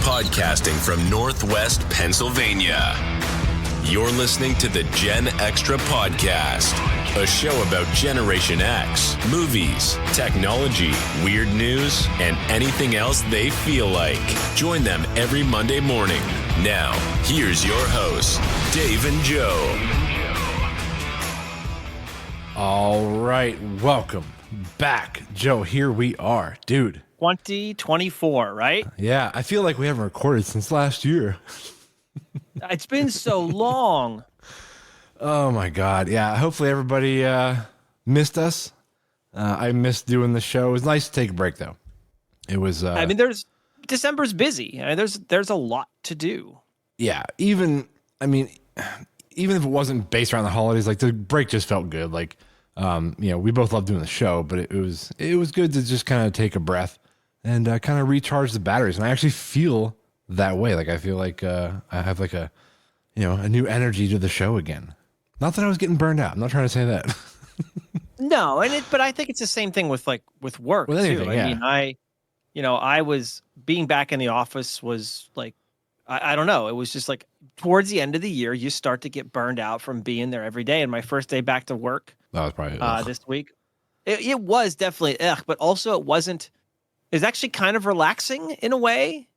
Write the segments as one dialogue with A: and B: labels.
A: podcasting from Northwest Pennsylvania. You're listening to the GenXtra podcast, a show about Generation X, movies, technology, weird news, and anything else they feel like. Join them every Monday morning. Now, here's your hosts, Dave and Joe.
B: All right, welcome back. Joe, here we are. Dude.
C: 2024, right?
B: Yeah, I feel like we haven't recorded since last year.
C: It's been so long.
B: Oh my God. Yeah, hopefully everybody missed us. I missed doing the show. It was nice to take a break though. It was
C: December's busy. There's a lot to do.
B: Yeah, even if it wasn't based around the holidays, like the break just felt good. Like we both love doing the show, but it was good to just kind of take a breath and kind of recharge the batteries. And I actually feel that way. Like I feel like I have like a new energy to the show again. Not that I was getting burned out. I'm not trying to say that.
C: No, but I think it's the same thing with work
B: with anything,
C: too.
B: Yeah.
C: I mean, I was being back in the office was like, I don't know. It was just like towards the end of the year, you start to get burned out from being there every day. And my first day back to work
B: That was probably
C: this week, it was definitely but also it wasn't. It was actually kind of relaxing in a way.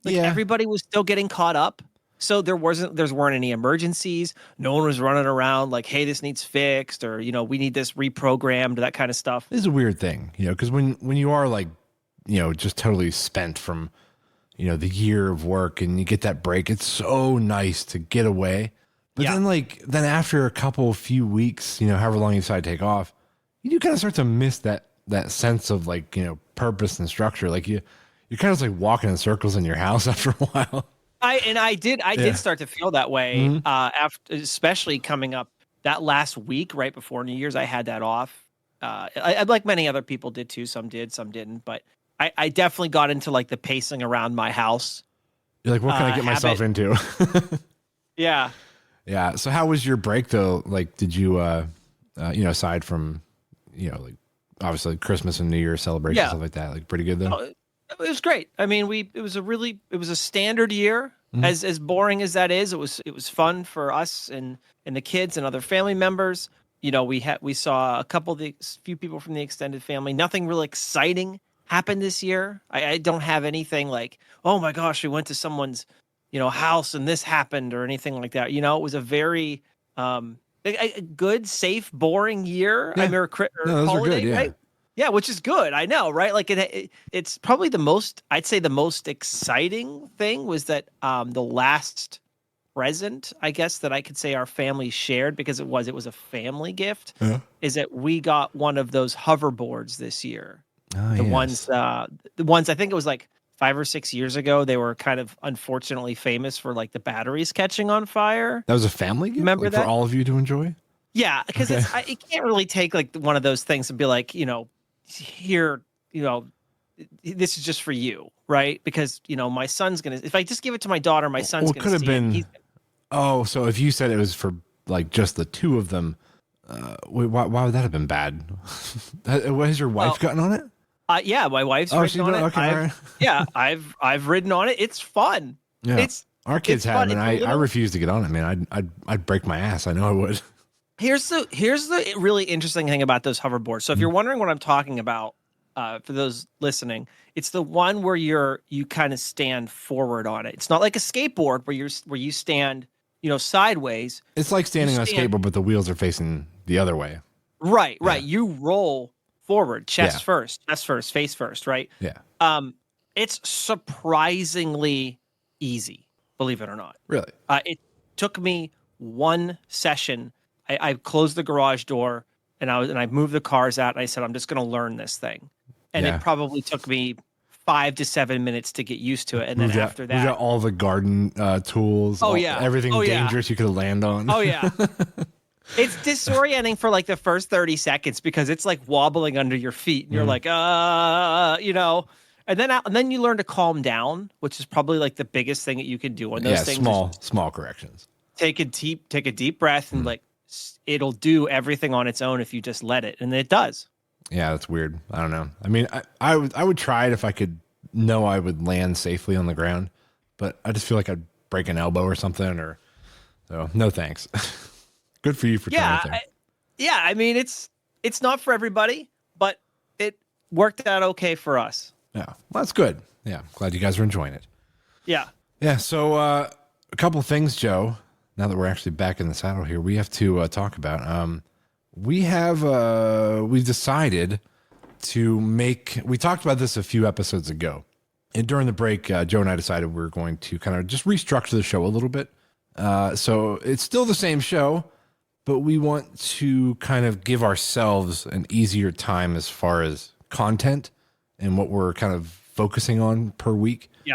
C: Like everybody was still getting caught up. So there weren't any emergencies. No one was running around like, hey, this needs fixed, or, we need this reprogrammed, that kind of stuff.
B: It's a weird thing, because when you are like, just totally spent from, the year of work and you get that break, it's so nice to get away. But then after a few weeks, however long you decide to take off, you do kind of start to miss that sense of like, purpose and structure. Like you're kind of just like walking in circles in your house after a while.
C: I did start to feel that way after, especially coming up that last week right before New Year's. I had that off. I like many other people did too. Some did, some didn't. But I definitely got into like the pacing around my house.
B: You're like, what can I get myself into?
C: Yeah.
B: Yeah. So how was your break though? Like, did you, aside from, like obviously Christmas and New Year celebrations, stuff like that, like pretty good though?
C: It was great. I mean, it was a standard year, as boring as that is. It was fun for us and the kids and other family members. We saw a few people from the extended family. Nothing really exciting happened this year. I don't have anything like, oh my gosh, we went to someone's, house and this happened or anything like that. It was a very a good, safe, boring year.
B: Yeah.
C: I mean,
B: those
C: holiday,
B: are good, yeah.
C: right? Yeah, which is good. I know, right? Like it's probably the most exciting thing was that the last present, I guess, that I could say our family shared, because it was a family gift, is that we got one of those hoverboards this year. The ones I think it was like 5 or 6 years ago, they were kind of unfortunately famous for like the batteries catching on fire.
B: That was a family gift?
C: Remember
B: like,
C: that?
B: for all of you to enjoy?
C: Yeah, because it can't really take like one of those things and be like, here, this is just for you, right? Because, my son's going to, if I just give it to my daughter, my son's going to see it.
B: Oh, so if you said it was for like just the two of them, why would that have been bad? Has your wife gotten on it?
C: Yeah, my wife's ridden on it.
B: Okay,
C: Yeah, I've ridden on it. It's fun.
B: Yeah. Our kids have, and I refuse to get on it, man. I'd break my ass. I know I would.
C: Here's the really interesting thing about those hoverboards. So if you're wondering what I'm talking about, for those listening, it's the one where you kind of stand forward on it. It's not like a skateboard where you stand, sideways.
B: It's like standing on a skateboard, but the wheels are facing the other way.
C: Right. You roll forward, chest first, face first, right?
B: Yeah.
C: It's surprisingly easy, believe it or not.
B: Really?
C: It took me one session. I closed the garage door and I moved the cars out and I said, I'm just going to learn this thing. And it probably took me 5 to 7 minutes to get used to it. And then after that,
B: we got all the garden tools. Everything dangerous you could land on.
C: Oh yeah. It's disorienting for like the first 30 seconds because it's like wobbling under your feet and you're like, and then you learn to calm down, which is probably like the biggest thing that you can do on those things.
B: Small corrections.
C: Take a deep breath and like it'll do everything on its own if you just let it, and it does.
B: Yeah, that's weird. I don't know. I mean, I would try it if I could know I would land safely on the ground. but I just feel like I'd break an elbow or something, or so. No thanks. Good for you for trying it there.
C: I mean, it's not for everybody, but it worked out okay for us.
B: Yeah, well, that's good. Yeah, glad you guys are enjoying it.
C: Yeah.
B: Yeah. So a couple of things, Joe. Now that we're actually back in the saddle here, we have to talk about. We've decided to make. We talked about this a few episodes ago, and during the break, Joe and I decided we were going to kind of just restructure the show a little bit. So it's still the same show, but we want to kind of give ourselves an easier time as far as content and what we're kind of focusing on per week.
C: Yeah.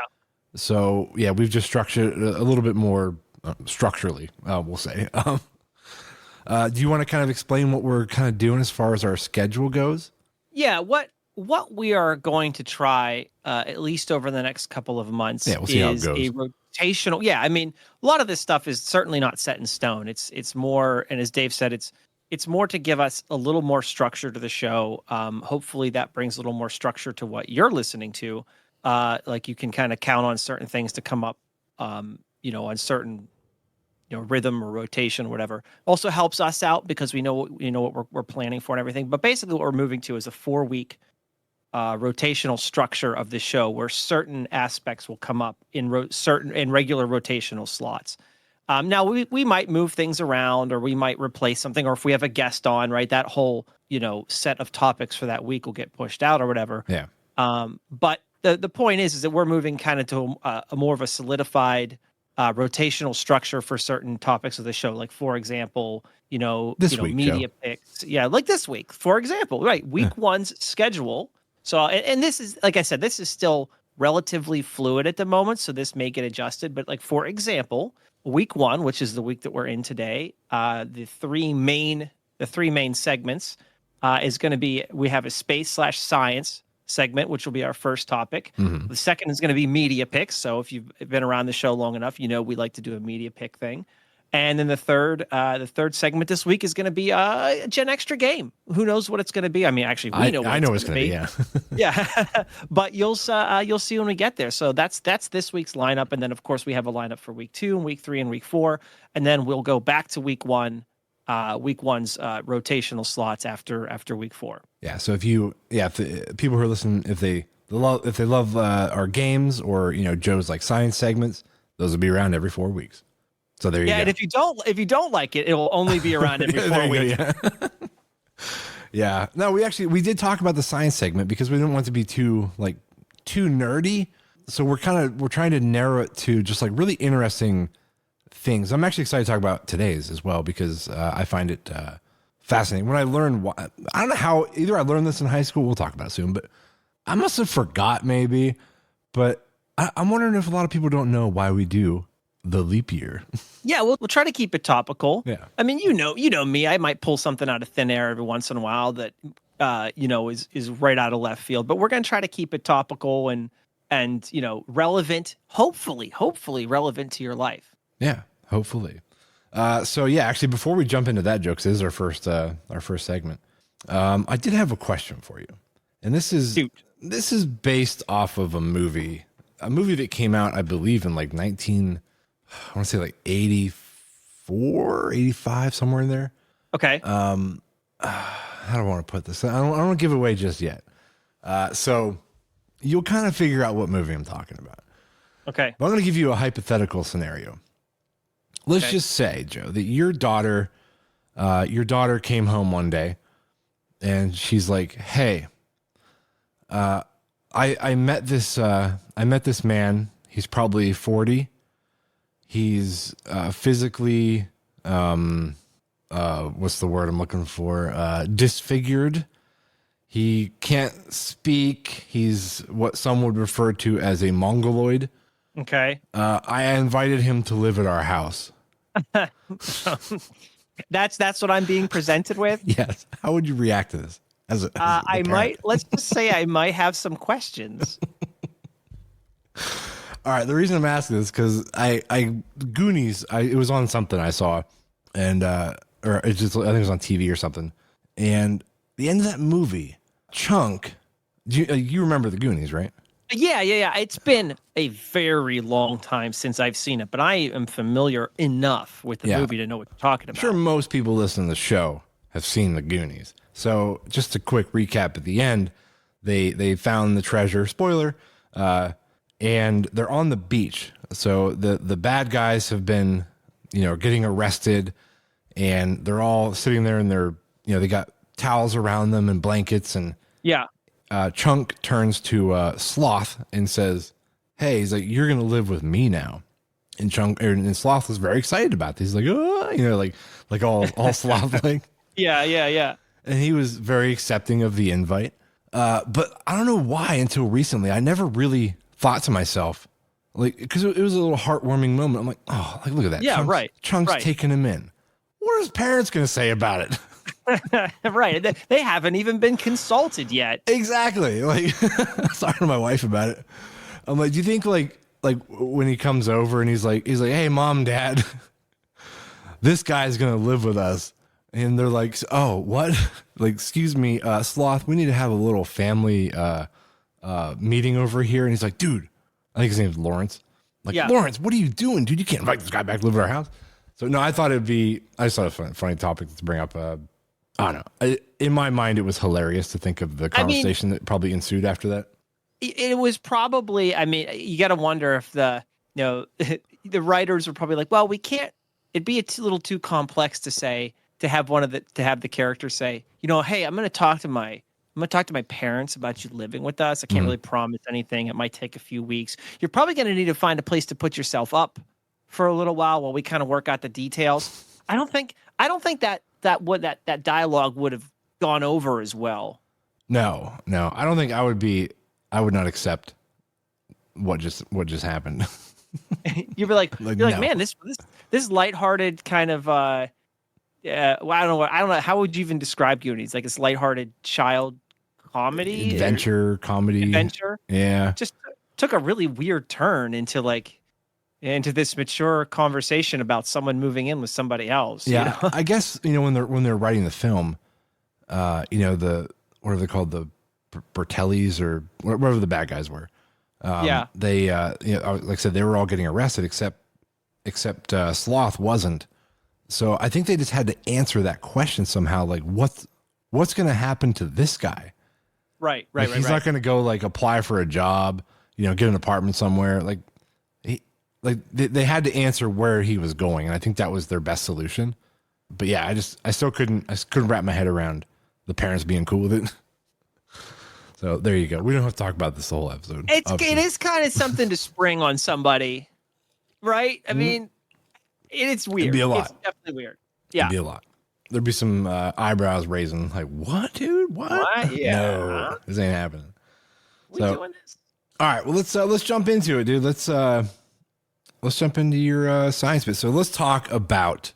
B: So yeah, we've just structured it a little bit more structurally, we'll say. Do you want to kind of explain what we're kind of doing as far as our schedule goes?
C: Yeah. What we are going to try, at least over the next couple of months,
B: we'll see
C: is
B: how it goes.
C: a rotational. Yeah. I mean, a lot of this stuff is certainly not set in stone. It's more, and as Dave said, it's more to give us a little more structure to the show. Hopefully that brings a little more structure to what you're listening to. Like you can kind of count on certain things to come up, on certain, rhythm or rotation or whatever. Also helps us out because we know what we're planning for and everything. But basically what we're moving to is a 4-week rotational structure of the show where certain aspects will come up in regular rotational slots. Now we might move things around, or we might replace something, or if we have a guest on, right, that whole set of topics for that week will get pushed out or whatever.
B: Yeah.
C: But the point is that we're moving kind of to a more of a solidified rotational structure for certain topics of the show. Like for example,
B: This week,
C: media
B: Joe.
C: picks. Yeah, like this week, for example, right? Week one's schedule. So and this is, like I said, this is still relatively fluid at the moment, so this may get adjusted. But like for example, week one, which is the week that we're in today, the three main segments is going to be, we have a space/science segment, which will be our first topic.
B: Mm-hmm.
C: The second is going to be media picks. So if you've been around the show long enough, we like to do a media pick thing. And then the third segment this week is going to be a GenXtra game. Who knows what it's going to be? I mean, actually, we know.
B: I know it's going to be. Yeah.
C: Yeah, but you'll see when we get there. So that's this week's lineup, and then of course we have a lineup for week 2 and week 3 and week 4, and then we'll go back to week 1. Week one's rotational slots after week 4.
B: Yeah. So if the people who are listening, if they love our games or Joe's like science segments, those will be around every 4 weeks. So there you go.
C: Yeah, and if you don't like it, it will only be around every 4 weeks.
B: Yeah. Yeah. No, we did talk about the science segment because we didn't want it to be too nerdy. So we're trying to narrow it to just like really interesting things. I'm actually excited to talk about today's as well because I find it fascinating. When I learned, I don't know how, either I learned this in high school, we'll talk about it soon, but I must have forgot maybe, but I'm wondering if a lot of people don't know why we do the leap year.
C: Yeah, we'll try to keep it topical.
B: Yeah.
C: I mean, you know me, I might pull something out of thin air every once in a while that is right out of left field, but we're going to try to keep it topical and relevant, hopefully relevant to your life.
B: Yeah, hopefully. So yeah, actually before we jump into that, jokes, this is our first segment. I did have a question for you. And this is based off of a movie that came out, I believe, in like 84, 85, somewhere in there.
C: Okay.
B: How do I want to put this? I don't want to give it away just yet. So you'll kind of figure out what movie I'm talking about.
C: Okay.
B: But I'm going to give you a hypothetical scenario. Let's just say, Joe, that your daughter came home one day and she's like, "Hey, I met this man. He's probably 40. He's physically what's the word I'm looking for? Disfigured. He can't speak. He's what some would refer to as a mongoloid."
C: Okay.
B: I invited him to live at our house.
C: That's what I'm being presented with.
B: Yes. How would you react to this?
C: Let's just say I might have some questions.
B: All right. The reason I'm asking this because Goonies, it was on something I saw, and or it's just, I think it was on TV or something. And the end of that movie, Chunk, you remember the Goonies, right?
C: Yeah. It's been a very long time since I've seen it, but I am familiar enough with the
B: Yeah.
C: movie to know what you're talking
B: I'm
C: about.
B: sure most people listening to the show have seen the Goonies. So just a quick recap at the end, they found the treasure, spoiler, and they're on the beach. So the bad guys have been, getting arrested, and they're all sitting there and they got towels around them and blankets, and
C: Yeah.
B: Chunk turns to Sloth and says, "Hey," he's like, "you're gonna live with me now." And and Sloth was very excited about this. He's like, "Oh," like all Sloth like.
C: Yeah.
B: And he was very accepting of the invite. But I don't know why until recently I never really thought to myself, like, because it was a little heartwarming moment. I'm like, oh, like look at that.
C: Yeah, right.
B: Chunk's
C: Right.
B: taking him in. What are his parents gonna say about it?
C: Right. They haven't even been consulted yet.
B: Exactly. Like, I was talking to my wife about it. I'm like, do you think like when he comes over and he's like, "Hey, mom, dad, this guy's gonna live with us," and they're like, "Oh, what?" Like, excuse me, Sloth, we need to have a little family meeting over here. And he's like, "Dude," I think his name's Lawrence. Like,
C: Yeah.
B: "Lawrence, what are you doing, dude? You can't invite this guy back to live at our house." So no, I thought I just thought it was a funny topic to bring up. I don't know. In my mind, it was hilarious to think of the conversation that probably ensued after that.
C: It was probably, I mean, you got to wonder if the the writers were probably like, well, we can't, it'd be little too complex to have the character say, "Hey, I'm going to talk to my parents about you living with us. I can't really promise anything. It might take a few weeks. You're probably going to need to find a place to put yourself up for a little while we kind of work out the details." I don't think that dialogue would have gone over as well.
B: No, I don't think I would not accept what just happened.
C: You'd be like,
B: No.
C: man, this lighthearted kind of well, I don't know, how would you even describe Goonies? Like this lighthearted child comedy,
B: Adventure, comedy.
C: adventure.
B: Yeah.
C: Just took a really weird turn into this mature conversation about someone moving in with somebody else.
B: Yeah. I guess, when they're writing the film, what are they called? The Bertellis or whatever the bad guys were.
C: Yeah.
B: They, like I said, they were all getting arrested except Sloth wasn't. So I think they just had to answer that question somehow. Like, what's going to happen to this guy?
C: Right.
B: He's not going to go like apply for a job, get an apartment somewhere. Like they had to answer where he was going. And I think that was their best solution. But yeah, I still couldn't wrap my head around the parents being cool with it. So there you go. We don't have to talk about this the whole episode.
C: It is kind of something to spring on somebody, right? I mean, it's weird.
B: It'd be a lot.
C: It's definitely weird. Yeah.
B: It'd be a lot. There'd be some eyebrows raising, like, "What, dude? What?
C: Yeah.
B: No, this ain't happening."
C: We doing this?
B: All right, well let's jump into it, dude. Let's jump into your science bit. So let's talk about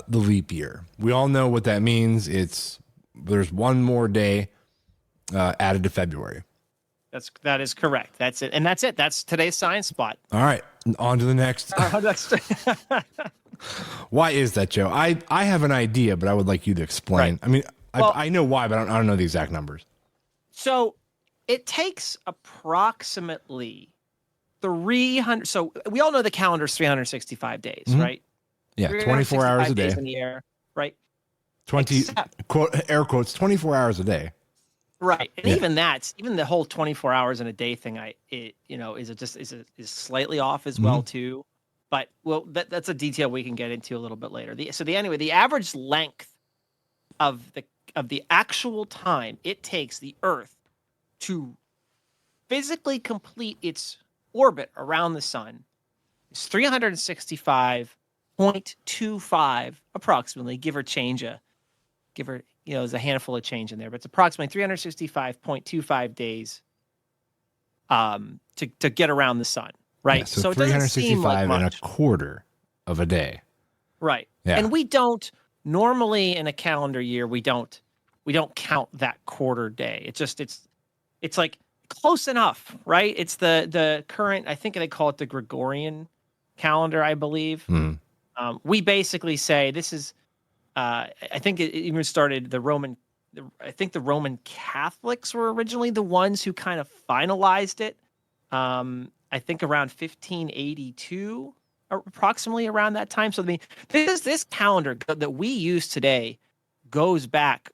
B: the leap year. We all know what that means. There's one more day added to February.
C: That is correct. That's it. And that's it. That's today's science spot.
B: All right, on to the next. Why is that, Joe? I have an idea, but I would like you to explain.
C: Right.
B: I mean,
C: Well,
B: I know why, but I don't know the exact numbers.
C: So it takes approximately 300. So we all know the calendar's 365 days, right?
B: Yeah, 24 hours a day.
C: Days in the year, right?
B: 20 air quotes 24 hours a day.
C: Right. And even the whole 24 hours in a day thing, is slightly off as well too. But that's a detail we can get into a little bit later. The average length of the actual time it takes the Earth to physically complete orbit around the sun is 365.25 approximately, give or there's a handful of change in there, but it's approximately 365.25 days to get around the sun, right?
B: Yeah, so
C: it doesn't seem like
B: 365
C: much.
B: and a quarter of a day.
C: Right.
B: Yeah.
C: And we don't normally in a calendar year, we don't count that quarter day. It's like close enough, right? It's the current, I think they call it the Gregorian calendar, I believe. We basically say this is, I think it even started I think the Roman Catholics were originally the ones who kind of finalized it I think around 1582, or approximately around that time. So I mean, this calendar that we use today goes back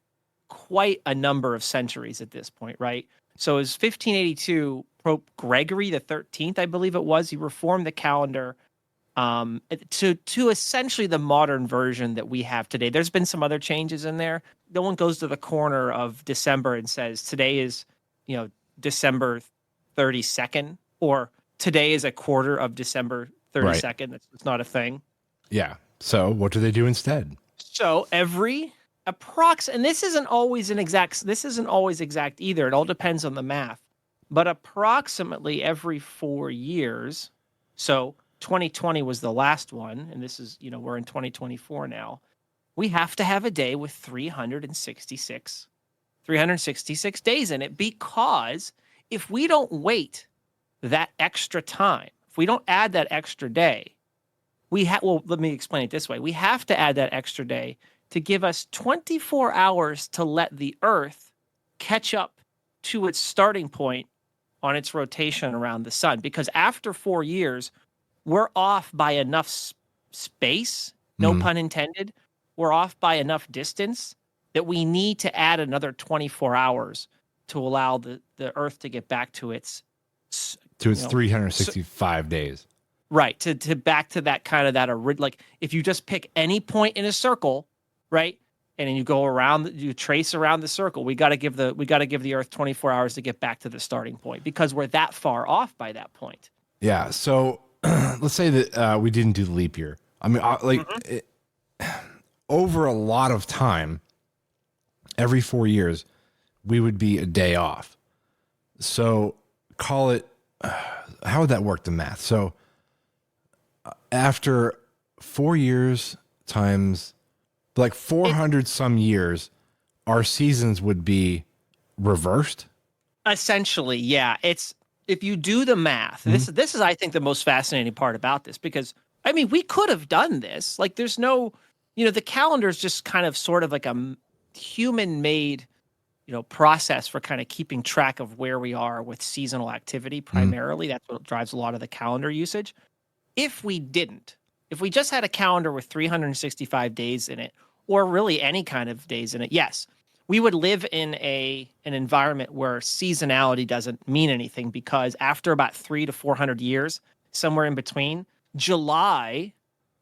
C: quite a number of centuries at this point, right? So it was 1582, Pope Gregory the 13th, I believe it was. He reformed the calendar to essentially the modern version that we have today. There's been some other changes in there. No one goes to the corner of December and says today is, December 32nd, or today is a quarter of December 32nd. Right. That's not a thing.
B: Yeah. So what do they do instead?
C: So every and this isn't always exact either. It all depends on the math. But approximately every 4 years, so 2020 was the last one, and this is, we're in 2024 now. We have to have a day with 366 days in it, because if we don't wait that extra time, if we don't add that extra day, let me explain it this way. We have to add that extra day to give us 24 hours to let the Earth catch up to its starting point on its rotation around the sun. Because after 4 years, we're off by enough space, no pun intended, we're off by enough distance that we need to add another 24 hours to allow the Earth to get back to its
B: 365 days.
C: Right, to back to that kind of like if you just pick any point in a circle, right, and then you go around, you trace around the circle, we got to give the Earth 24 hours to get back to the starting point, because we're that far off by that point.
B: Yeah. So let's say that we didn't do the leap year. I mean, over a lot of time, every 4 years, we would be a day off. So call it, how would that work, the math? So after 4 years times like 400 some years, our seasons would be reversed.
C: Essentially, yeah. It's, if you do the math, this is, I think, the most fascinating part about this, because I mean, we could have done this. Like, there's no, the calendar is just kind of sort of like a human-made, process for kind of keeping track of where we are with seasonal activity primarily. That's what drives a lot of the calendar usage. If we just had a calendar with 365 days in it, or really any kind of days in it, yes, we would live in an environment where seasonality doesn't mean anything, because after about 300 to 400 years, somewhere in between, July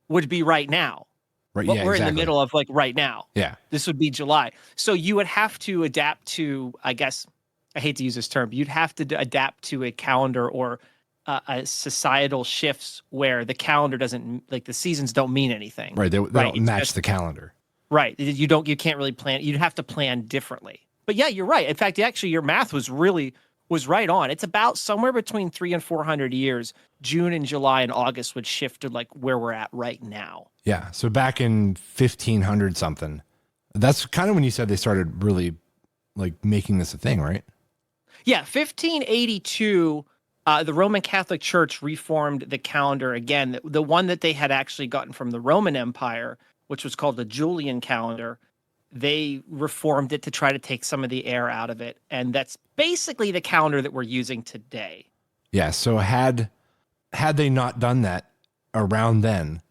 C: would be right now.
B: Right.
C: But
B: yeah,
C: we're
B: exactly.
C: in the middle of like right now.
B: Yeah.
C: This would be July. So you would have to adapt to, I guess, I hate to use this term, but you'd have to adapt to a calendar or a societal shifts where the calendar doesn't, like, the seasons don't mean anything.
B: Right. They don't match the calendar.
C: Right. You can't really plan. You'd have to plan differently. But yeah, you're right. In fact, actually, your math was right on. It's about somewhere between 300 and 400 years. June and July and August would shift to like where we're at right now.
B: Yeah. So back in 1500 something, that's kind of when you said they started really like making this a thing, right?
C: Yeah. 1582, the Roman Catholic Church reformed the calendar again. The one that they had actually gotten from the Roman Empire, which was called the Julian calendar, they reformed it to try to take some of the air out of it. And that's basically the calendar that we're using today.
B: Yeah. So had they not done that around then,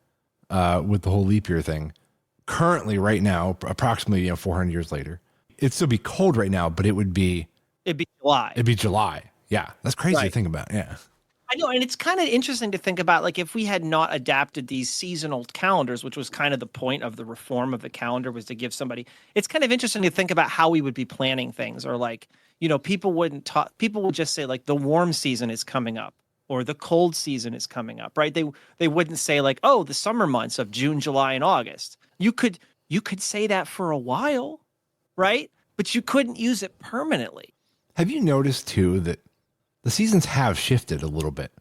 B: with the whole leap year thing, currently right now, approximately 400 years later, it'd still be cold right now, but it'd be July. It'd be July. Yeah. That's crazy to think about. Yeah.
C: I know, and it's kind of interesting to think about, like, if we had not adapted these seasonal calendars, which was kind of the point of the reform of the calendar, was to give somebody, it's kind of interesting to think about how we would be planning things, or like, people would just say like the warm season is coming up or the cold season is coming up, right? They wouldn't say like, oh, the summer months of June, July, and August. You could say that for a while, right? But you couldn't use it permanently.
B: Have you noticed too that the seasons have shifted a little bit?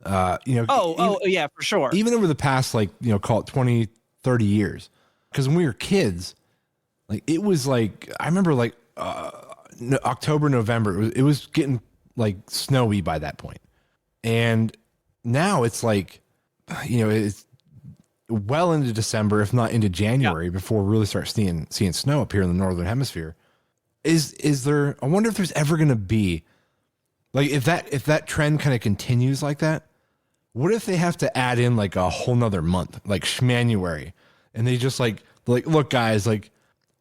C: Yeah, for sure.
B: Even over the past, call it 20, 30 years. Because when we were kids, like, it was like, I remember like October, November, it was getting like snowy by that point. And now it's like, it's well into December, if not into January, before we really start seeing snow up here in the Northern Hemisphere. I wonder if there's ever going to be Like if that trend kind of continues like that, what if they have to add in like a whole nother month, like Schmanuary, and they just like look guys, like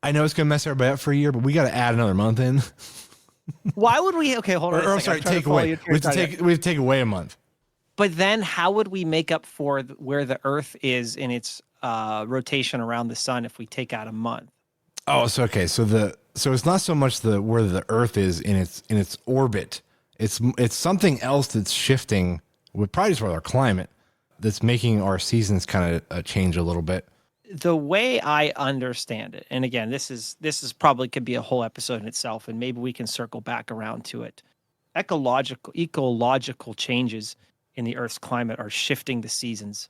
B: I know it's gonna mess everybody up for a year, but we got to add another month in.
C: Why would we? Okay, hold on.
B: Or sorry, take away. We have to take away a month.
C: But then, how would we make up for where the Earth is in its rotation around the sun if we take out a month?
B: Oh, so okay, so it's not so much where the Earth is in its orbit. It's something else that's shifting with probably just with our climate that's making our seasons kind of change a little bit.
C: The way I understand it, and again, this is probably could be a whole episode in itself, and maybe we can circle back around to it. Ecological changes in the Earth's climate are shifting the seasons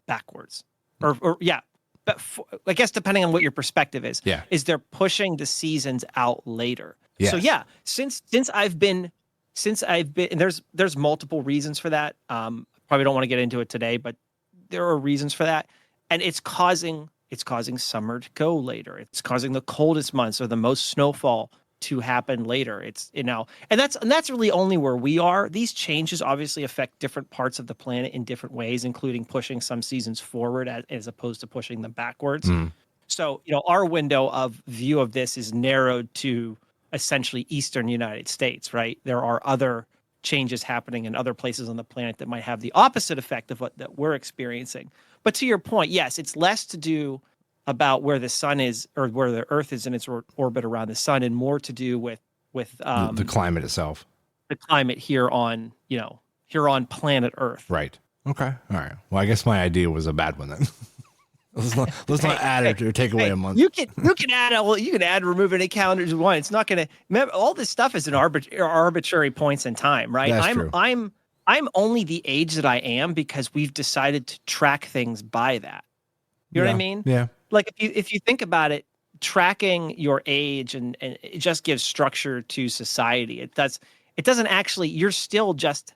C: backwards, or yeah, but I guess depending on what your perspective is, is they're pushing the seasons out later. Yes. So yeah, since I've been, and there's multiple reasons for that. Probably don't want to get into it today, but there are reasons for that. And it's causing summer to go later. It's causing the coldest months or the most snowfall to happen later. It's, and that's really only where we are. These changes obviously affect different parts of the planet in different ways, including pushing some seasons forward as opposed to pushing them backwards. So, our window of view of this is narrowed to essentially Eastern United States, right? There are other changes happening in other places on the planet that might have the opposite effect of that we're experiencing. But to your point, yes, it's less to do about where the sun is or where the Earth is in its orbit around the sun, and more to do with
B: the climate itself,
C: the climate here on planet Earth.
B: Right. Okay. All right. Well, I guess my idea was a bad one then. let's not add it or take away a month.
C: You can add and remove any calendars you want. It's not going to remember all this stuff is an arbitrary points in time, right?
B: That's true.
C: I'm only the age that I am because we've decided to track things by that. You know what I mean?
B: Yeah.
C: Like if you think about it, tracking your age and it just gives structure to society. It doesn't actually, you're still just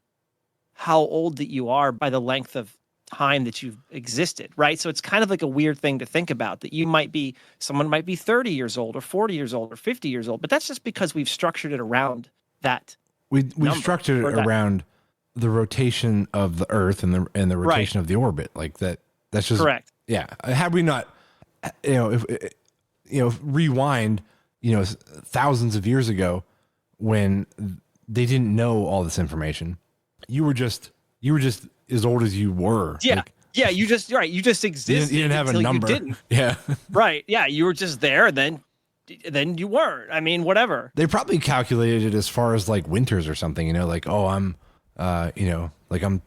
C: how old that you are by the length of time that you've existed, right? So it's kind of like a weird thing to think about, that someone might be 30 years old or 40 years old or 50 years old, but that's just because we've structured it around that.
B: We've structured it around the rotation of the Earth and the rotation of the orbit, like that. That's just
C: correct.
B: Yeah. Had we not, rewind, thousands of years ago when they didn't know all this information, you were just as old as you were.
C: Yeah.
B: Like,
C: yeah. You just existed.
B: You didn't have a number.
C: You didn't.
B: Yeah.
C: Right. Yeah. You were just there. Then you weren't. I mean, whatever.
B: They probably calculated it as far as like winters or something, like, oh, I'm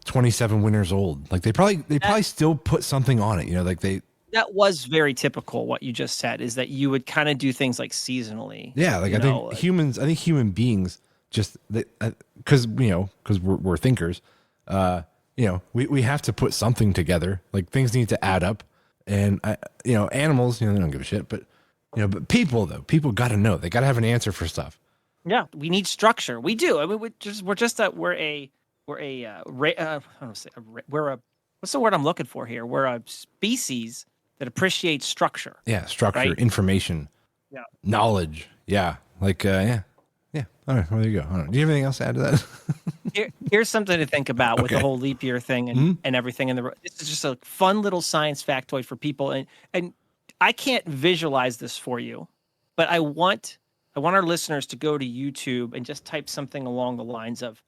B: 27 winters old. Like they probably still put something on it,
C: that was very typical. What you just said is that you would kind of do things like seasonally.
B: Yeah. Like I think human beings just, cause we're thinkers, we have to put something together. Like things need to add up, and animals, they don't give a shit, but people got to know, they got to have an answer for stuff.
C: Yeah. We need structure. We do. I mean, what's the word I'm looking for here? We're a species that appreciates structure.
B: Yeah, structure,
C: right?
B: Information, knowledge. Yeah, like yeah. All right, well, there you go. Do you have anything else to add to that?
C: Here's something to think about with the whole leap year thing and everything. This is just a fun little science factoid for people, and I can't visualize this for you, but I want our listeners to go to YouTube and just type something along the lines of,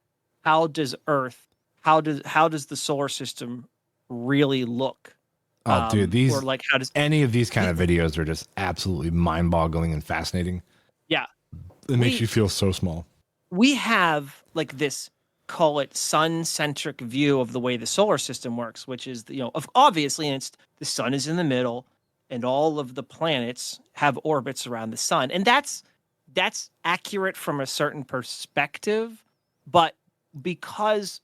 C: how does the solar system really look?
B: Oh, dude, any of these kind of videos are just absolutely mind-boggling and fascinating. Yeah. It makes you feel so small.
C: We have like this, call it sun-centric view of the way the solar system works, which is, obviously, and the sun is in the middle and all of the planets have orbits around the sun. And that's accurate from a certain perspective, but because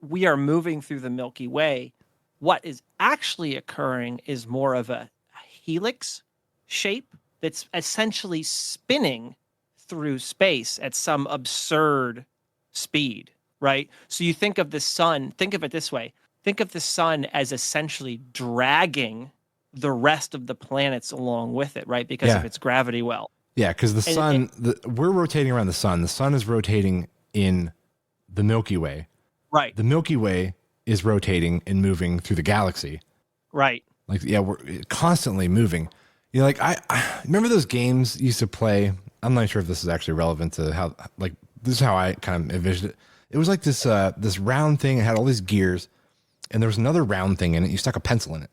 C: we are moving through the Milky Way, what is actually occurring is more of a helix shape that's essentially spinning through space at some absurd speed, right? So you think of the sun, think of it this way. Think of the sun as essentially dragging the rest of the planets along with it, right? Because of its gravity well.
B: Yeah, because the sun, we're rotating around the sun. The sun is rotating in the Milky Way.
C: Right.
B: The Milky Way is rotating and moving through the galaxy.
C: Right.
B: Like, yeah, we're constantly moving. You know, like I remember those games you used to play. I'm not sure if this is actually relevant to how, like, this is how I kind of envisioned it. It was like this round thing. It had all these gears, and there was another round thing in it. You stuck a pencil in it,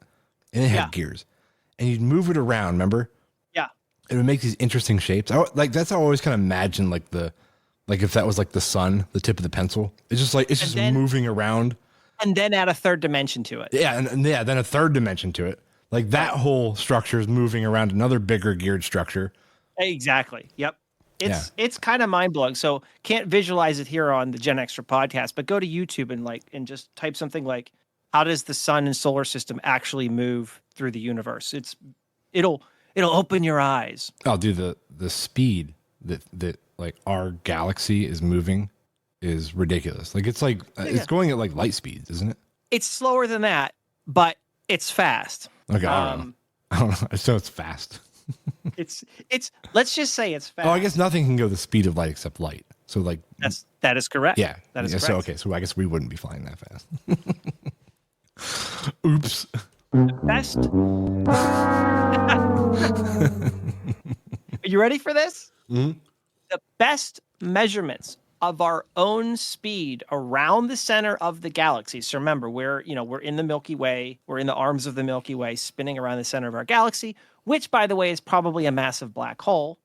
B: and it had gears, and you'd move it around. Remember?
C: Yeah.
B: It would make these interesting shapes. That's how I always kind of imagine like if that was like the sun, the tip of the pencil. It's just like just moving around.
C: And then add a third dimension to it.
B: Yeah, and then a third dimension to it. Like that whole structure is moving around another bigger geared structure.
C: Exactly. Yep. It's kind of mind blowing. So can't visualize it here on the GenXtra podcast, but go to YouTube and just type something like, how does the sun and solar system actually move through the universe? It'll open your eyes.
B: Oh, dude, the speed that like our galaxy is moving is ridiculous. Like it's it's going at like light speeds, isn't it?
C: It's slower than that, but it's fast.
B: Okay, I don't know. So it's fast.
C: it's let's just say it's fast.
B: Oh, I guess nothing can go the speed of light except light. So like
C: that is correct.
B: Yeah.
C: That is correct.
B: So okay, so I guess we wouldn't be flying that fast. Oops.
C: Best. Are you ready for this?
B: Mm-hmm.
C: The best measurements of our own speed around the center of the galaxy. So remember, we're in the Milky Way. We're in the arms of the Milky Way, spinning around the center of our galaxy, which, by the way, is probably a massive black hole.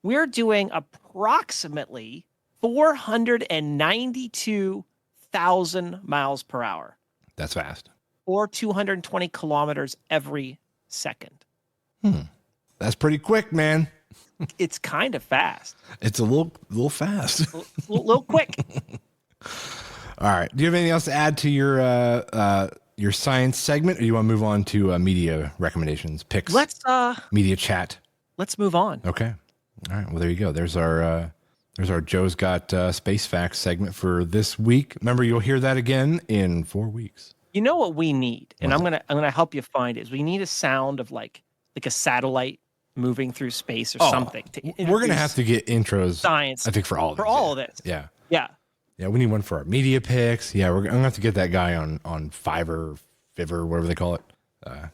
C: We're doing approximately 492,000 miles per hour.
B: That's fast.
C: Or 220 kilometers every second.
B: That's pretty quick, man.
C: It's kind of fast.
B: It's a little fast.
C: A little quick.
B: All right. Do you have anything else to add to your science segment, or do you want to move on to media recommendations, picks? Media chat.
C: Let's move on.
B: Okay. All right. Well, there you go. There's our Joe's Got Space Facts segment for this week. Remember, you'll hear that again in 4 weeks.
C: You know what we need, and I'm gonna help you find it, is we need a sound of like a satellite moving through space or something.
B: We're gonna have to get intros.
C: Science,
B: I think for all of
C: all of this.
B: Yeah.
C: Yeah.
B: Yeah. We need one for our media picks. Yeah. I'm gonna have to get that guy on Fiverr, whatever they call it.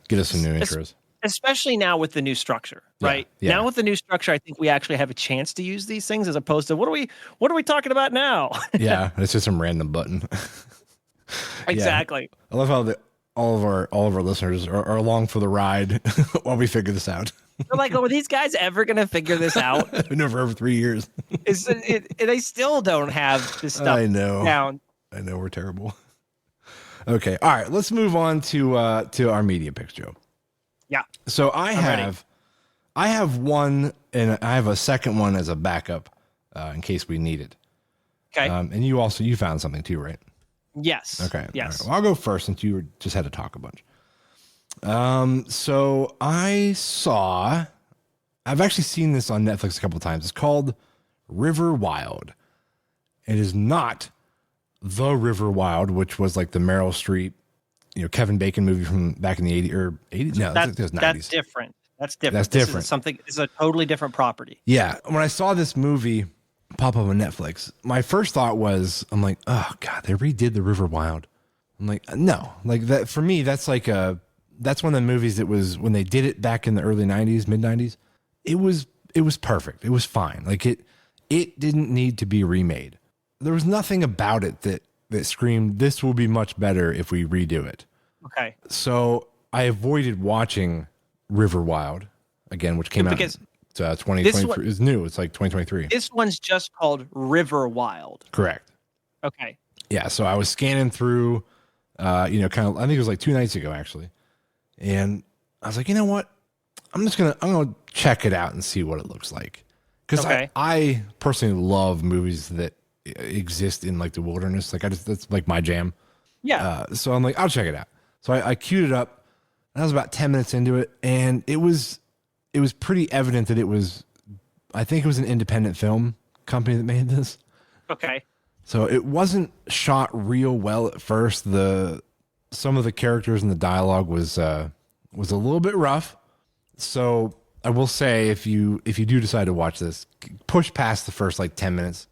B: Get us some new intros.
C: Especially now with the new structure, right?
B: Yeah.
C: Now with the new structure, I think we actually have a chance to use these things as opposed to what are we talking about now?
B: Yeah, it's just some random button.
C: Exactly.
B: Yeah. I love how all of our listeners are along for the ride while we figure this out.
C: They're like, oh, are these guys ever going to figure this out?
B: Been over 3 years.
C: They still don't have this stuff down.
B: I know, we're terrible. Okay, all right, let's move on to our media picks, Joe.
C: Yeah.
B: So I have one, and I have a second one as a backup in case we need it.
C: Okay.
B: And you found something too, right?
C: Yes.
B: Okay.
C: Yes.
B: Right. Well, I'll go first since you just had to talk a bunch. So I've actually seen this on Netflix a couple of times. It's called River Wild. It is not The River Wild, which was like the Meryl Streep, Kevin Bacon movie from back in the 80s or 80s. No, it was 90s.
C: That's different. That's different. It's a totally different property.
B: Yeah. When I saw this movie pop up on Netflix, my first thought was, I'm like, oh God, they redid The River Wild. I'm like, no, like that for me, that's one of the movies that was when they did it back in the early 90s, mid 90s. It was perfect. It was fine. Like it didn't need to be remade. There was nothing about it that screamed, this will be much better if we redo it.
C: Okay.
B: So I avoided watching River Wild again, which came out. 2023 is new. It's like 2023.
C: This one's just called River Wild.
B: Correct.
C: Okay.
B: Yeah. So I was scanning through, I think it was like 2 nights ago actually. And I was like, you know what? I'm going to check it out and see what it looks like. Cause I personally love movies that exist in like the wilderness. Like that's like my jam.
C: Yeah.
B: So I'm like, I'll check it out. So I queued it up and I was about 10 minutes into it. And it was pretty evident that I think it was an independent film company that made this.
C: Okay.
B: So it wasn't shot real well at first. Some of the characters and the dialogue was a little bit rough. So I will say, if you do decide to watch this, push past the first like 10 minutes.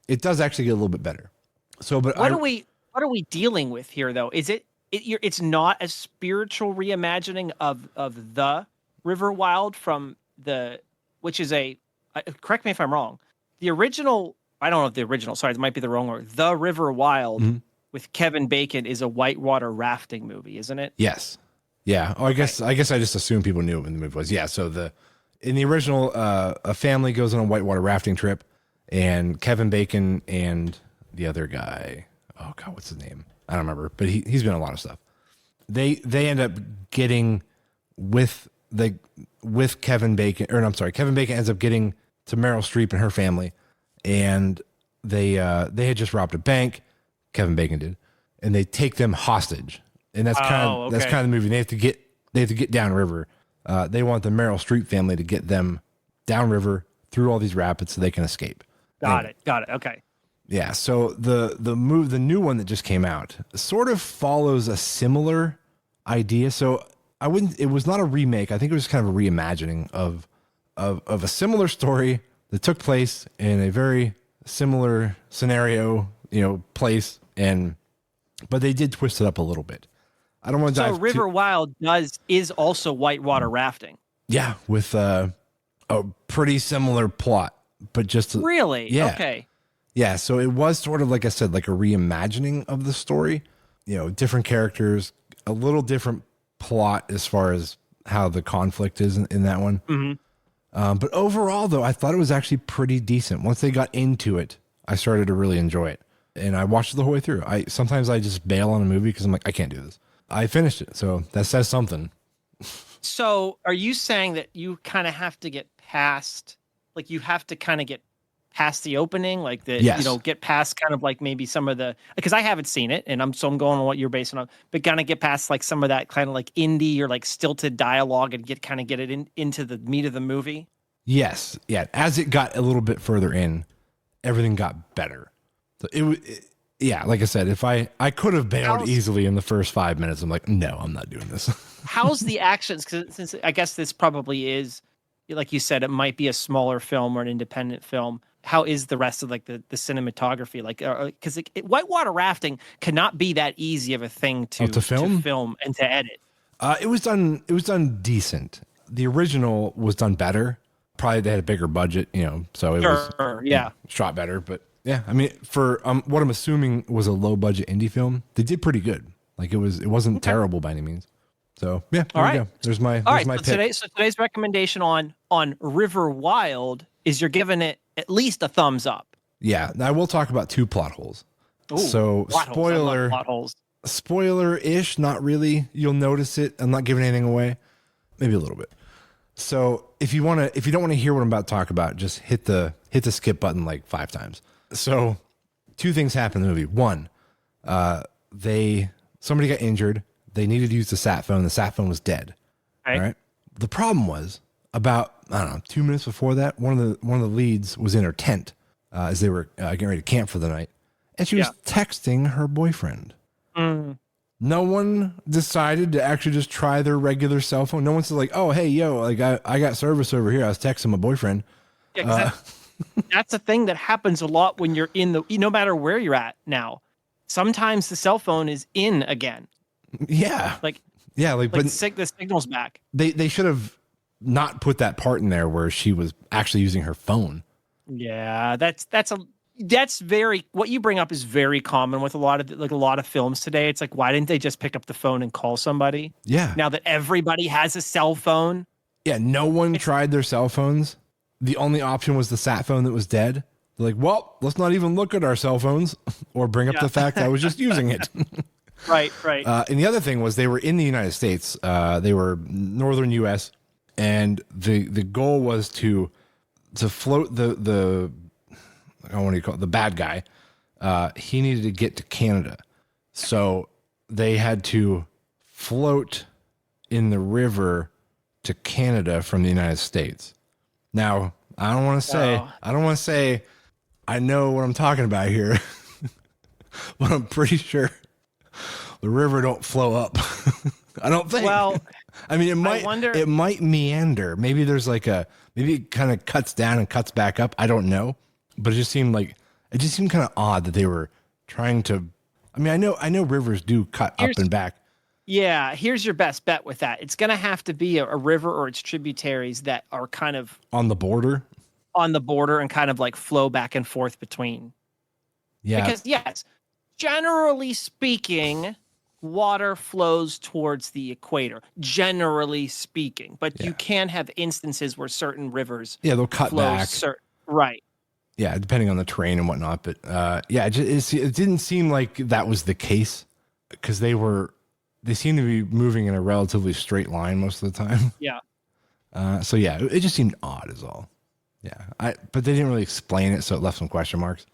B: It does actually get a little bit better. So, but
C: what are we dealing with here though? Is it's not a spiritual reimagining of the River Wild from which is correct me if I'm wrong. The original, I don't know if the original, sorry, it might be the wrong word. The River Wild with Kevin Bacon is a whitewater rafting movie, isn't it?
B: Yes. Yeah. Oh, I guess I just assumed people knew when the movie was. Yeah. So in the original, a family goes on a whitewater rafting trip, and Kevin Bacon and the other guy, oh God, what's his name? I don't remember, but he's been in a lot of stuff. They end up getting with Kevin Bacon, or no, I'm sorry, Kevin Bacon ends up getting to Meryl Streep and her family, and they had just robbed a bank. Kevin Bacon did, and they take them hostage, and that's kind of the movie. They have to get downriver. They want the Meryl Streep family to get them downriver through all these rapids so they can escape.
C: Got it. Okay.
B: Yeah. So the new one that just came out sort of follows a similar idea. So it was not a remake. I think it was kind of a reimagining of a similar story that took place in a very similar scenario, place, but they did twist it up a little bit. I don't want to dive.
C: So River Wild is also whitewater rafting.
B: Yeah, with a pretty similar plot, but just
C: really,
B: yeah.
C: Okay.
B: Yeah, so it was sort of, like I said, like a reimagining of the story. Different characters, a little different plot as far as how the conflict is in that one. Mm-hmm. But overall, though, I thought it was actually pretty decent. Once they got into it, I started to really enjoy it. And I watched it the whole way through. Sometimes I just bail on a movie because I'm like, I can't do this. I finished it, so that says something.
C: So are you saying that you kind of have to get past, like you have to kind of get past the opening, like the
B: Yes.
C: Get past kind of like maybe some of the, because I haven't seen it and I'm going on what you're basing on, but kind of get past like some of that kind of like indie or like stilted dialogue and get it into the meat of the movie?
B: Yes. Yeah. As it got a little bit further in, everything got better. So yeah, like I said, if I could have bailed easily in the first 5 minutes, I'm like, no, I'm not doing this.
C: How's the actions? Because since I guess this probably is, like you said, it might be a smaller film or an independent film. How is the rest of like the cinematography? Like, because whitewater rafting cannot be that easy of a thing to film and to edit.
B: It was done decent. The original was done better. Probably they had a bigger budget, so it was shot better. But yeah, I mean, for what I'm assuming was a low budget indie film, they did pretty good. Like it wasn't terrible by any means. So yeah, there you go. There's my pick.
C: So today's recommendation on River Wild is you're giving it at least a thumbs up.
B: Yeah, I will talk about 2 plot holes.
C: Ooh,
B: so
C: plot holes.
B: Spoiler-ish, not really. You'll notice it. I'm not giving anything away. Maybe a little bit. So if you don't want to hear what I'm about to talk about, just hit the skip button like 5 times. So 2 things happened in the movie. One, somebody got injured. They needed to use the sat phone. The sat phone was dead. All right. The problem was about, I don't know, 2 minutes before that, one of the leads was in her tent as they were getting ready to camp for the night, and she was texting her boyfriend. No one decided to actually just try their regular cell phone. No one said like, "Oh, hey, yo, like I got service over here. I was texting my boyfriend."
C: Yeah, that's a thing that happens a lot when you're no matter where you're at now. Sometimes the cell phone is in again.
B: Yeah.
C: But the signal's back.
B: They should have not put that part in there where she was actually using her phone.
C: Yeah, that's very, what you bring up is very common with a lot of films today. It's like, why didn't they just pick up the phone and call somebody?
B: Yeah.
C: Now that everybody has a cell phone.
B: Yeah, no one tried their cell phones. The only option was the sat phone that was dead. They're like, well, let's not even look at our cell phones or bring up the fact I was just using it.
C: Right.
B: And the other thing was they were in the United States. They were northern U.S. And the goal was to float the what do you call it? The bad guy. He needed to get to Canada. So they had to float in the river to Canada from the United States. Now, I don't want to say I know what I'm talking about here, but I'm pretty sure the river don't flow up. I don't think. Well, I mean, it might meander. Maybe there's maybe it kind of cuts down and cuts back up. I don't know, but it just seemed kind of odd that they were trying to. I mean, I know rivers do cut up and back.
C: Yeah, here's your best bet with that. It's going to have to be a river or its tributaries that are kind of
B: on the border.
C: On the border and kind of like flow back and forth between.
B: Yeah.
C: Because yes, generally speaking, water flows towards the equator, generally speaking, but you can have instances where certain rivers
B: they'll cut back.
C: Right.
B: Yeah, depending on the terrain and whatnot. But it didn't seem like that was the case because they seem to be moving in a relatively straight line most of the time.
C: Yeah.
B: So yeah, it just seemed odd is all. Yeah. But they didn't really explain it, so it left some question marks.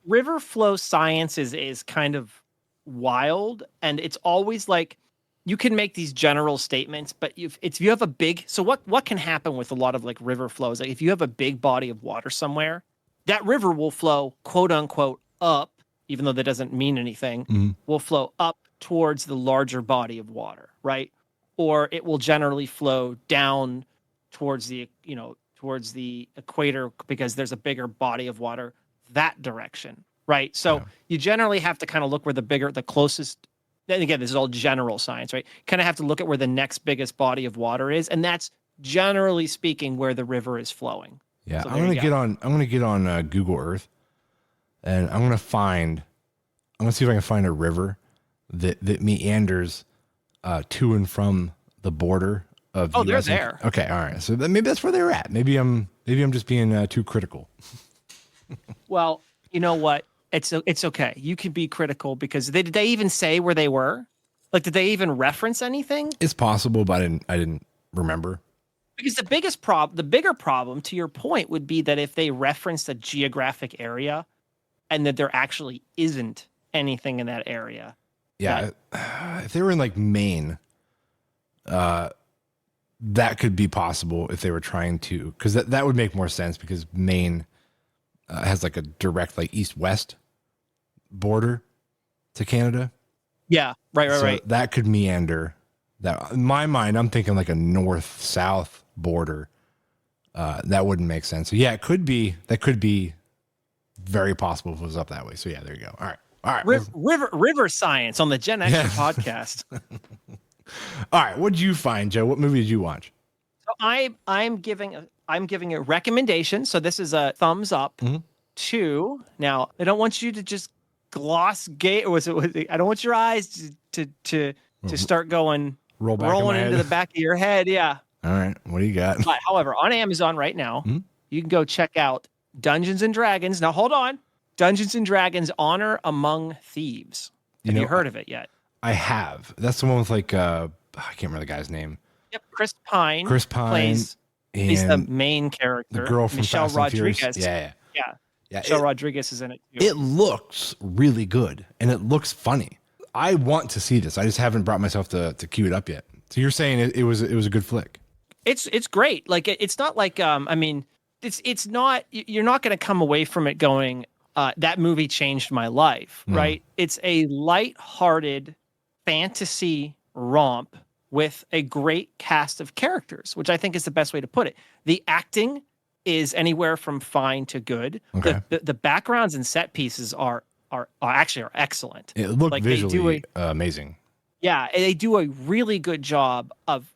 C: River flow science is kind of wild, and it's always like you can make these general statements, but if you have a big, so what can happen with a lot of like river flows? Like if you have a big body of water somewhere, that river will flow quote unquote up, even though that doesn't mean anything, will flow up towards the larger body of water, right? Or it will generally flow down towards the equator because there's a bigger body of water that direction, right? So you generally have to kind of look where the closest, and again, this is all general science, right? Kind of have to look at where the next biggest body of water is, and that's generally speaking where the river is flowing.
B: Yeah,
C: so
B: I'm gonna get on Google Earth, and I'm gonna see if I can find a river that meanders to and from the border of the US.
C: They're there.
B: Okay, all right. So maybe that's where they're at. Maybe I'm just being too critical.
C: Well, you know what? It's okay. You can be critical because did they even say where they were? Like, did they even reference anything?
B: It's possible, but I didn't remember. Because
C: the bigger problem, to your point, would be that if they referenced a geographic area, and that there actually isn't anything in that area.
B: Yeah, if they were in like Maine, that could be possible if they were trying to, because that would make more sense because Maine has like a direct like east-west border to Canada.
C: Yeah, right.
B: That could meander. That in my mind, I'm thinking like a north-south border. That wouldn't make sense. So yeah, it could be. That could be very possible if it was up that way. So yeah, there you go. All right.
C: River science on the GenXtra podcast.
B: All right, what did you find, Joe? What movie did you watch?
C: So I'm giving a recommendation. So this is a thumbs up to. Now I don't want you to just gloss gate. I don't want your eyes to start rolling into the back of your head. Yeah.
B: All right. What do you got?
C: But, however, on Amazon right now, you can go check out Dungeons and Dragons. Now hold on. Dungeons and Dragons: Honor Among Thieves. Have you heard of it yet?
B: I have. That's the one with like I can't remember the guy's name.
C: Yep, Chris Pine.
B: He's
C: the main character.
B: The girl from
C: Michelle
B: Fast and Furious.
C: Rodriguez.
B: Yeah.
C: Michelle Rodriguez is in it too.
B: It looks really good and it looks funny. I want to see this. I just haven't brought myself to queue it up yet. So you're saying it was a good flick.
C: It's great. Like it's not like it's not, you're not going to come away from it going that movie changed my life, right? It's a lighthearted fantasy romp with a great cast of characters, which I think is the best way to put it. The acting is anywhere from fine to good.
B: Okay.
C: The backgrounds and set pieces are actually excellent.
B: It looked visually amazing.
C: Yeah, they do a really good job of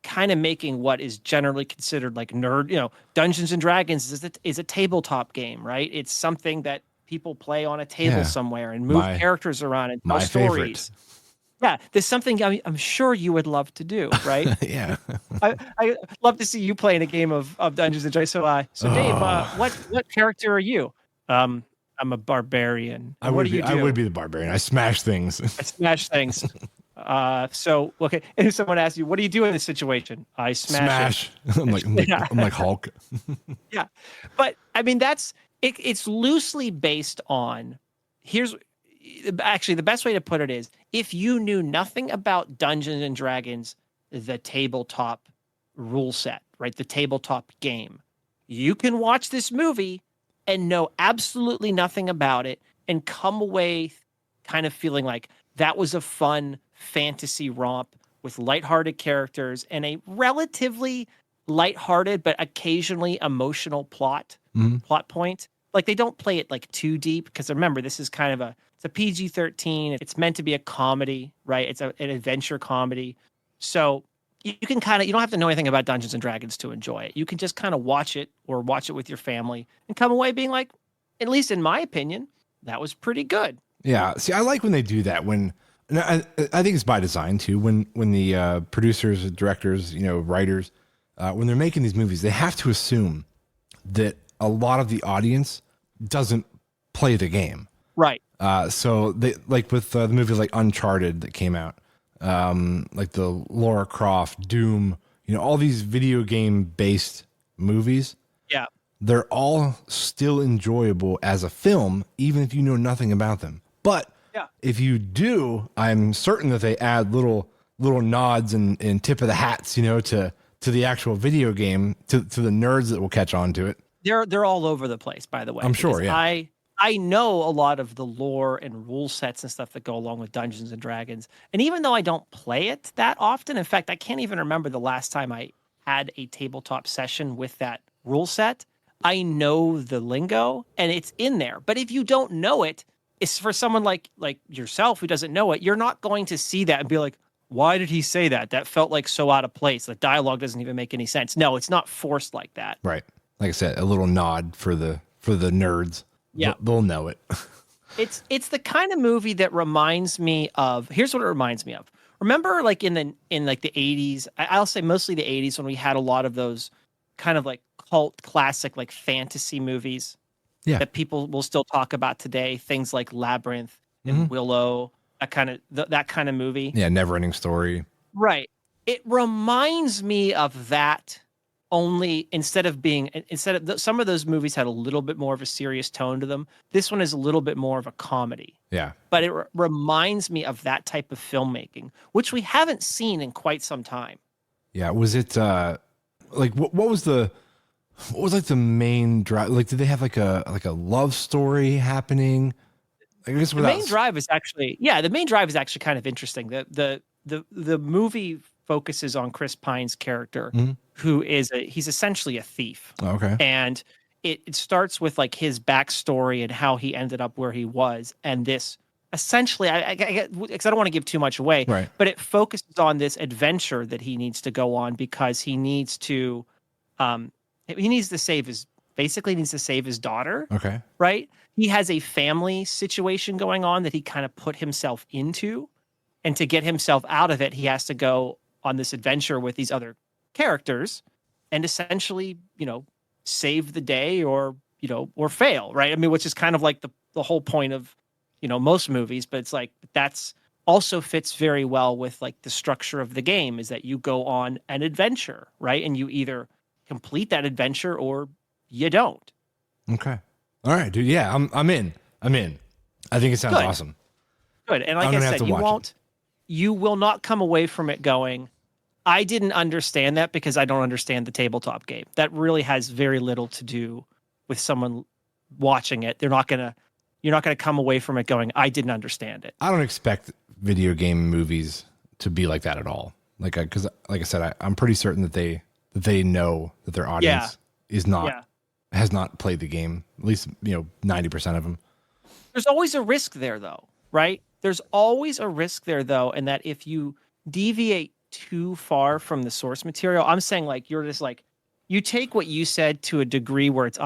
C: kind of making what is generally considered like nerd, Dungeons and Dragons is a tabletop game, right? It's something that people play on a table somewhere and move characters around and tell stories. Favorite. Yeah, there's something I'm sure you would love to do, right?
B: Yeah.
C: I love to see you playing a game of Dungeons and Dragons. So Dave, what character are you? I'm a barbarian. What do you do?
B: I would be the barbarian. I smash things.
C: Okay. And if someone asks you, what do you do in this situation? I smash.
B: I'm like Hulk.
C: Yeah. But I mean, it's loosely based on, actually the best way to put it is, if you knew nothing about Dungeons and Dragons, the tabletop rule set, right? The tabletop game, you can watch this movie and know absolutely nothing about it and come away kind of feeling like that was a fun fantasy romp with lighthearted characters and a relatively lighthearted but occasionally emotional plot point. Like they don't play it like too deep because remember, this is kind of a PG-13. It's meant to be a comedy, right? It's an adventure comedy. So you can you don't have to know anything about Dungeons and Dragons to enjoy it. You can just kind of watch it or watch it with your family and come away being like, at least in my opinion, that was pretty good.
B: Yeah. See, I like when they do that and I think it's by design too. When the producers, directors, writers, when they're making these movies, they have to assume that a lot of the audience doesn't play the game.
C: Right.
B: So they like with the movie like Uncharted that came out, like the Lara Croft, Doom, all these video game based movies.
C: Yeah.
B: They're all still enjoyable as a film, even if you know nothing about them. But if you do, I'm certain that they add little nods and tip of the hats, to the actual video game, to the nerds that will catch on to it.
C: They're all over the place, by the way.
B: I'm sure, yeah.
C: I know a lot of the lore and rule sets and stuff that go along with Dungeons and Dragons. And even though I don't play it that often, in fact, I can't even remember the last time I had a tabletop session with that rule set. I know the lingo and it's in there. But if you don't know it, it's for someone like yourself who doesn't know it, you're not going to see that and be like, why did he say that? That felt like so out of place. The dialogue doesn't even make any sense. No, it's not forced like that.
B: Right. Like I said, a little nod for the nerds.
C: Yeah.
B: They'll know it.
C: It's the kind of movie that reminds me of, here's what it reminds me of. Remember like in the 80s, I'll say mostly the 80s, when we had a lot of those kind of like cult classic like fantasy movies that people will still talk about today, things like Labyrinth and Willow, that kind of movie.
B: Yeah, Neverending Story.
C: Right. It reminds me of that, only instead of some of those movies had a little bit more of a serious tone to them. This one is a little bit more of a comedy.
B: Yeah.
C: But it reminds me of that type of filmmaking, which we haven't seen in quite some time.
B: Yeah. Was it like what was like the main drive? Like, did they have like a love story happening? I guess
C: the main drive is actually kind of interesting. The movie focuses on Chris Pine's character, who he's essentially a thief.
B: Okay.
C: And it starts with like his backstory and how he ended up where he was. And this essentially, because I don't want to give too much away,
B: right,
C: but it focuses on this adventure that he needs to go on because he needs to save his daughter.
B: Okay.
C: Right. He has a family situation going on that he kind of put himself into. And to get himself out of it, he has to go on this adventure with these other characters and essentially, save the day or fail, right? I mean, which is kind of like the whole point of, most movies, but it's like, that's also fits very well with like the structure of the game, is that you go on an adventure, right? And you either complete that adventure or you don't.
B: Okay. All right, dude. Yeah, I'm in. I think it sounds awesome.
C: Good. And like I said, you will not come away from it going, I didn't understand that because I don't understand the tabletop game. That really has very little to do with someone watching it. You're not gonna come away from it going, I didn't understand it.
B: I don't expect video game movies to be like that at all. Because like I said, I'm pretty certain that they know that their audience has not played the game. At least 90% of them.
C: There's always a risk there, though, right? There's always a risk there, though, and that if you deviate too far from the source material, I'm saying like you're just like you take what you said to a degree where it's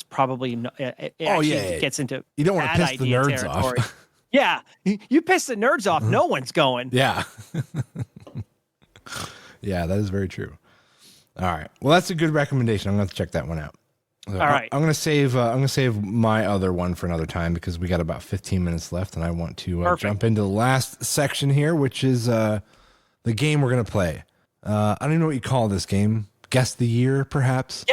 C: probably gets into
B: you don't want to piss the nerds territory. Off.
C: Yeah, you piss the nerds off, no one's going.
B: Yeah, yeah, that is very true. All right, well, that's a good recommendation. I'm going to have to check that one out.
C: All right,
B: I'm going to save my other one for another time because we got about 15 minutes left, and I want to jump into the last section here, which is the game we're going to play. I don't even know what you call this game. Guess the year, perhaps?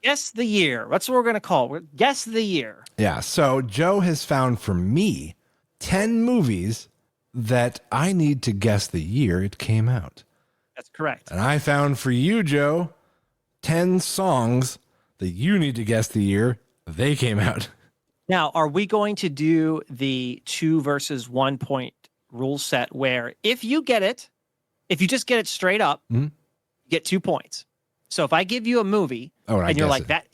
C: Guess the year. That's what we're going to call it. Guess the year.
B: Yeah. So Joe has found for me 10 movies that I need to guess the year it came out.
C: That's correct.
B: And I found for you, Joe, 10 songs that you need to guess the year they came out.
C: Now, are we going to do the 2 versus 1 point rule set where if you just get it straight up, you get 2 points. So if I give you a movie and you're like, that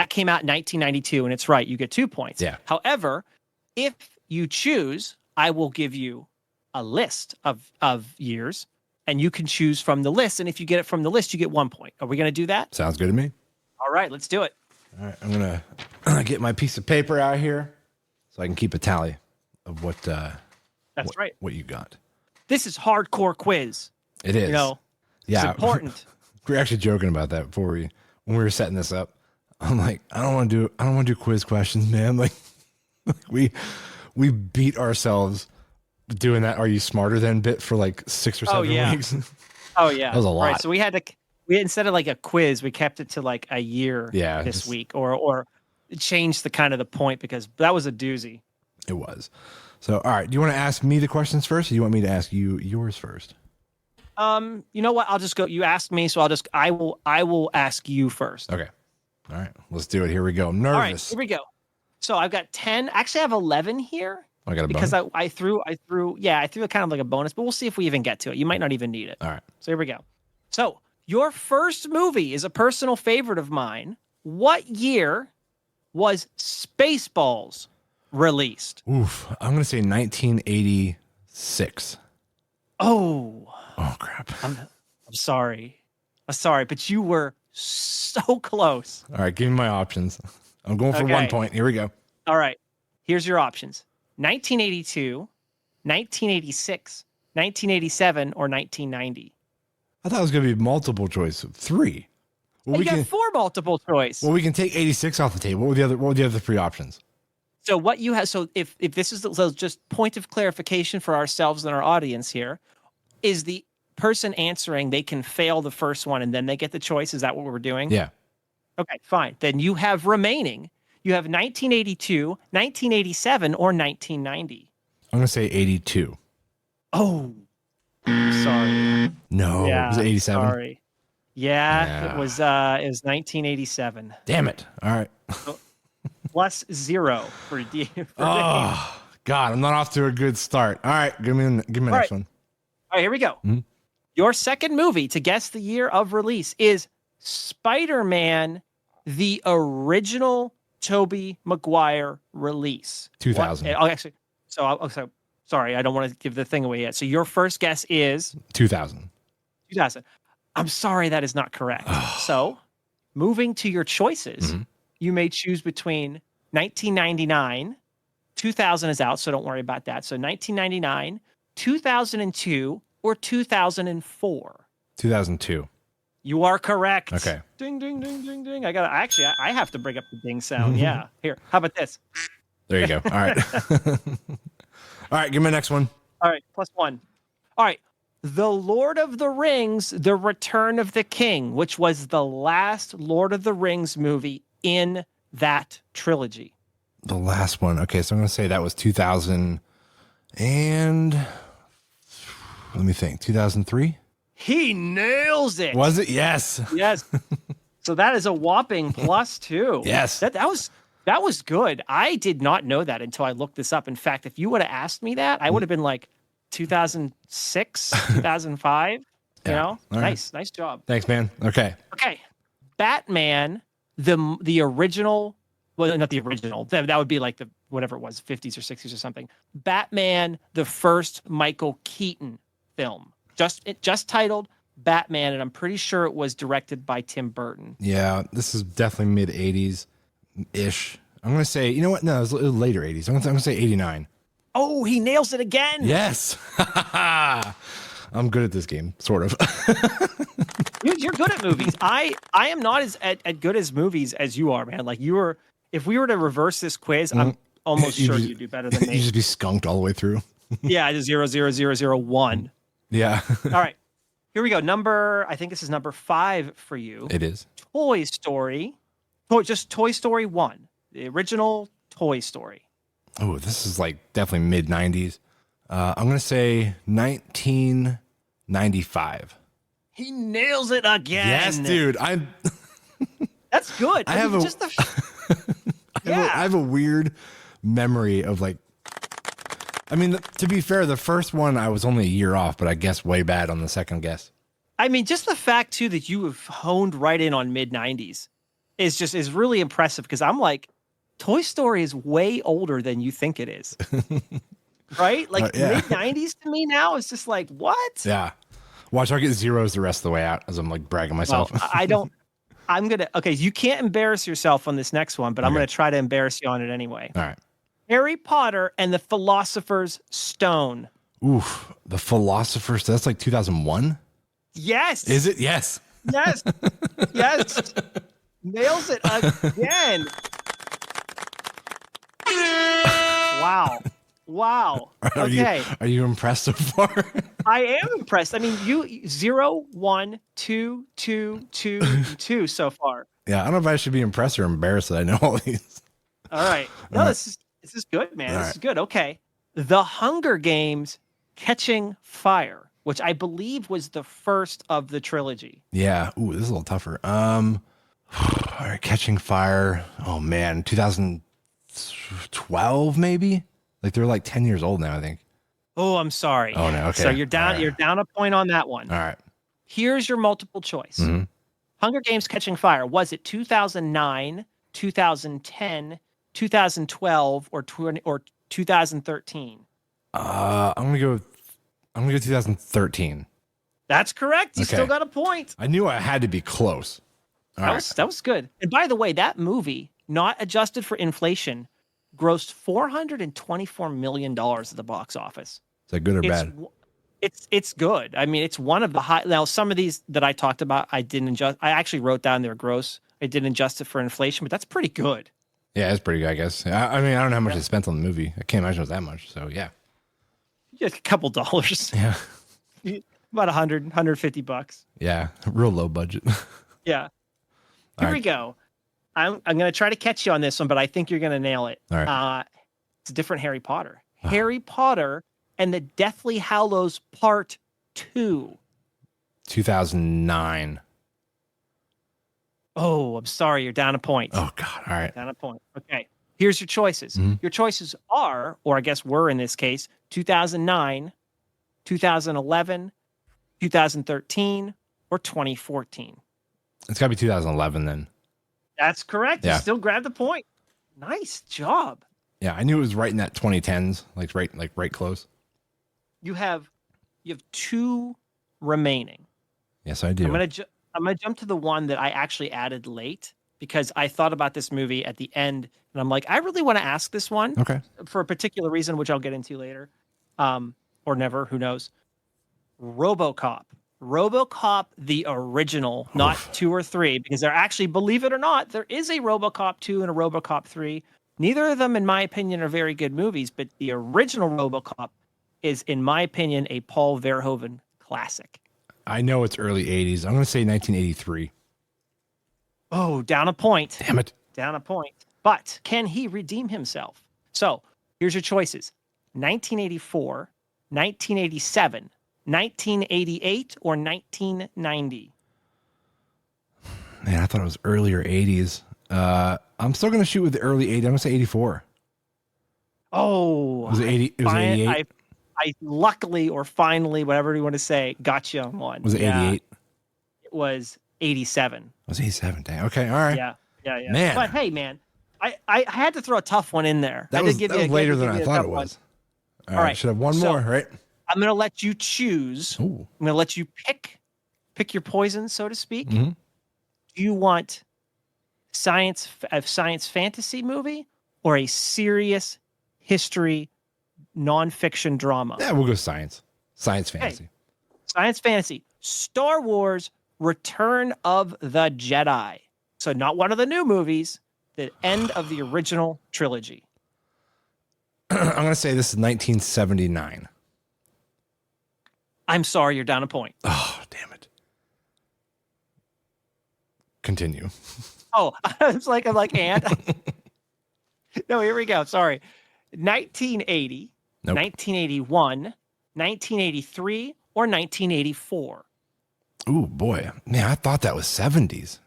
C: came out in 1992 and it's right, you get 2 points.
B: Yeah.
C: However, if you choose, I will give you a list of years, and you can choose from the list. And if you get it from the list, you get 1 point. Are we going to do that?
B: Sounds good to me.
C: All right, let's do it.
B: All right, I'm going to get my piece of paper out here so I can keep a tally of what
C: right.
B: What you got.
C: This is hardcore quiz.
B: It is.
C: You know,
B: yeah.
C: it's important.
B: We were actually joking about that when we were setting this up. I'm like, I don't want to do quiz questions, man. Like we beat ourselves doing that Are You Smarter Than bit for like 6 or 7 weeks.
C: Oh yeah.
B: That was a lot.
C: Right, so we instead of like a quiz, we kept it to like a year this week or changed the kind of the point because that was a doozy.
B: It was. So, all right, do you want to ask me the questions first or do you want me to ask you yours first?
C: You know what? I'll just go. You asked me, so I will ask you first.
B: Okay. All right, let's do it. Here we go. I'm nervous.
C: All right, here we go. So I've got 10. Actually, I have 11 here.
B: I got a
C: because
B: bonus?
C: I threw a kind of like a bonus, but we'll see if we even get to it. You might not even need it.
B: All right.
C: So here we go. So your first movie is a personal favorite of mine. What year was Spaceballs released?
B: Oof. I'm going to say 1986.
C: Oh
B: crap.
C: I'm sorry. I'm sorry, but you were so close.
B: All right, give me my options. I'm going for 1 point. Here we go.
C: All right. Here's your options. 1982, 1986, 1987, or 1990.
B: I thought it was going to be multiple choice. 3. Well,
C: you got 4 multiple choice.
B: Well, we can take 86 off the table. What were the other 3 options?
C: So what you have, so if this is so just point of clarification for ourselves and our audience here, is the person answering, they can fail the first one and then they get the choice. Is that what we're doing?
B: Yeah.
C: Okay, fine. Then you have remaining. You have 1982, 1987, or 1990.
B: I'm going to say 82.
C: Oh, sorry.
B: No, was it 87?
C: Sorry. Yeah, it was 1987.
B: Damn it. All right.
C: Plus 0 for Dave.
B: Oh, God, I'm not off to a good start. All right, give me the next one.
C: All right, here we go.
B: Mm-hmm.
C: Your second movie to guess the year of release is Spider-Man, the original Tobey Maguire release.
B: 2000.
C: Actually, so sorry, I don't want to give the thing away yet. So your first guess is
B: 2000.
C: 2000. I'm sorry, that is not correct. So moving to your choices, you may choose between 1999, 2000 is out, so don't worry about that. So 1999, 2002, or 2004.
B: 2002.
C: You are correct.
B: Okay.
C: Ding, ding, ding, ding, ding. I have to bring up the ding sound. Yeah. Here, how about this?
B: There you go. All right. All right, give me the next one.
C: All right, +1. All right. The Lord of the Rings, The Return of the King, which was the last Lord of the Rings movie in that trilogy.
B: The last one. Okay, so I'm going to say that was 2000 and let me think. 2003?
C: He nails it.
B: Was it? Yes.
C: Yes. So that is a whopping +2.
B: Yes.
C: That was good. I did not know that until I looked this up. In fact, if you would have asked me that, I would have been like 2006, 2005.
B: Yeah.
C: You know?
B: All right.
C: Nice job.
B: Thanks, man. Okay.
C: Batman, the original, well, not the original. That would be like the whatever it was, 50s or 60s or something. Batman, the first Michael Keaton film. Just titled Batman, and I'm pretty sure it was directed by Tim Burton.
B: Yeah, this is definitely mid 80s ish. I'm going to say, you know what? No, it was later 80s. I'm going to say 89.
C: Oh, he nails it again.
B: Yes. I'm good at this game, sort of.
C: You're good at movies. I am not as good as movies as you are, man. Like if we were to reverse this quiz, I'm almost sure you'd do better than me.
B: You'd just be skunked all the way through.
C: Yeah, just 00001.
B: Yeah.
C: All right. Here we go. I think this is number 5 for you.
B: It is.
C: Toy Story. Just Toy Story 1. The original Toy Story.
B: Oh, this is like definitely mid 90s. I'm going to say 1995.
C: He nails it again.
B: Yes, dude.
C: That's good.
B: I have a weird memory of like, I mean, to be fair, the first one I was only a year off, but I guess way bad on the second guess.
C: I mean, just the fact too that you have honed right in on mid 90s is really impressive because I'm like, Toy Story is way older than you think it is. Right? Like
B: yeah.
C: mid-90s to me now is just like, what?
B: Yeah. Watch, I'll get zeros the rest of the way out as I'm like bragging myself.
C: Well, okay, you can't embarrass yourself on this next one, but I'm
B: Okay.
C: going to try to embarrass you on it anyway.
B: All right.
C: Harry Potter and the Philosopher's Stone.
B: Oof. The Philosopher's, that's like 2001?
C: Yes.
B: Is it? Yes.
C: Yes. Yes. Nails it again. Wow. Okay.
B: Are you impressed so far?
C: I am impressed. I mean, you 0, 1, 2, 2, 2, 2 so far.
B: Yeah, I don't know if I should be impressed or embarrassed that I know all these.
C: All right. No, this is good, man. This is good. Okay. The Hunger Games Catching Fire, which I believe was the first of the trilogy.
B: Yeah. Ooh, this is a little tougher. All right, Catching Fire. Oh man, 2012 maybe? Like they're like 10 years old now, I think.
C: Oh, I'm sorry.
B: Oh no, okay.
C: So you're down.
B: Right.
C: You're down a point on that one.
B: All right.
C: Here's your multiple choice.
B: Mm-hmm.
C: Hunger Games Catching Fire. Was it 2009, 2010, 2012, or 2013?
B: I'm gonna go 2013.
C: That's correct. You
B: Okay.
C: still got a point.
B: I knew I had to be close. All right.
C: That was good. And by the way, that movie, not adjusted for inflation, grossed $424 million at the box office.
B: Is that good or bad?
C: It's good. I mean, it's one of the high. Now, some of these that I talked about, I didn't adjust. I actually wrote down their gross. I didn't adjust it for inflation, but that's pretty good.
B: Yeah, it's pretty good, I guess. I mean, I don't know how much they spent on the movie. I can't imagine it was that much. So yeah.
C: Just a couple dollars.
B: Yeah.
C: About $150.
B: Yeah. Real low budget.
C: Yeah. Here we go. I'm going to try to catch you on this one, but I think you're going to nail it.
B: All right.
C: It's a different Harry Potter. Harry Potter and the Deathly Hallows Part 2.
B: 2009.
C: Oh, I'm sorry. You're down a point.
B: Oh God. All right.
C: Down a point. Okay. Here's your choices.
B: Mm-hmm.
C: Your choices are, or I guess were in this case, 2009, 2011, 2013, or 2014.
B: It's gotta be 2011 then.
C: That's correct.
B: Yeah.
C: You still grabbed the point. Nice job.
B: Yeah, I knew it was right in that 2010s, like right close.
C: You have 2 remaining.
B: Yes, I do.
C: I'm gonna jump to the one that I actually added late because I thought about this movie at the end, and I'm like, I really want to ask this one
B: Okay.
C: for a particular reason, which I'll get into later, or never. Who knows? RoboCop. RoboCop, the original, not 2 or 3, because there actually, believe it or not, there is a RoboCop 2 and a RoboCop 3. Neither of them, in my opinion, are very good movies, but the original RoboCop is, in my opinion, a Paul Verhoeven classic.
B: I know it's early 80s. I'm gonna say 1983.
C: Oh, down a point.
B: Damn it.
C: Down a point. But can he redeem himself? So here's your choices: 1984, 1987, 1988, or 1990.
B: Man, I thought it was earlier 80s. I'm still gonna shoot with the early 80s. I'm gonna say 84.
C: Oh,
B: Was it 80? It was 88.
C: I luckily, or finally, whatever you want to say, got you on one.
B: Was it 88?
C: It was 87.
B: It was 87. Dang. Okay. All right.
C: Yeah.
B: Man.
C: But hey, man, I had to throw a tough one in there.
B: That was later than I thought it was. All right. Should have one more, right?
C: I'm going to let you choose.
B: Ooh.
C: I'm going to let you pick your poison, so to speak.
B: Mm-hmm.
C: Do you want a science fantasy movie or a serious history nonfiction drama?
B: Yeah, we'll go science. Science fantasy.
C: Hey, science fantasy. Star Wars Return of the Jedi. So not one of the new movies, the end of the original trilogy.
B: I'm going to say this is 1979.
C: I'm sorry, you're down a point.
B: Oh, damn it. Continue.
C: Oh, I'm like, and no, here we go. Sorry. 1980,
B: Nope.
C: 1981, 1983, or 1984.
B: Ooh, boy. Man, I thought that was 70s.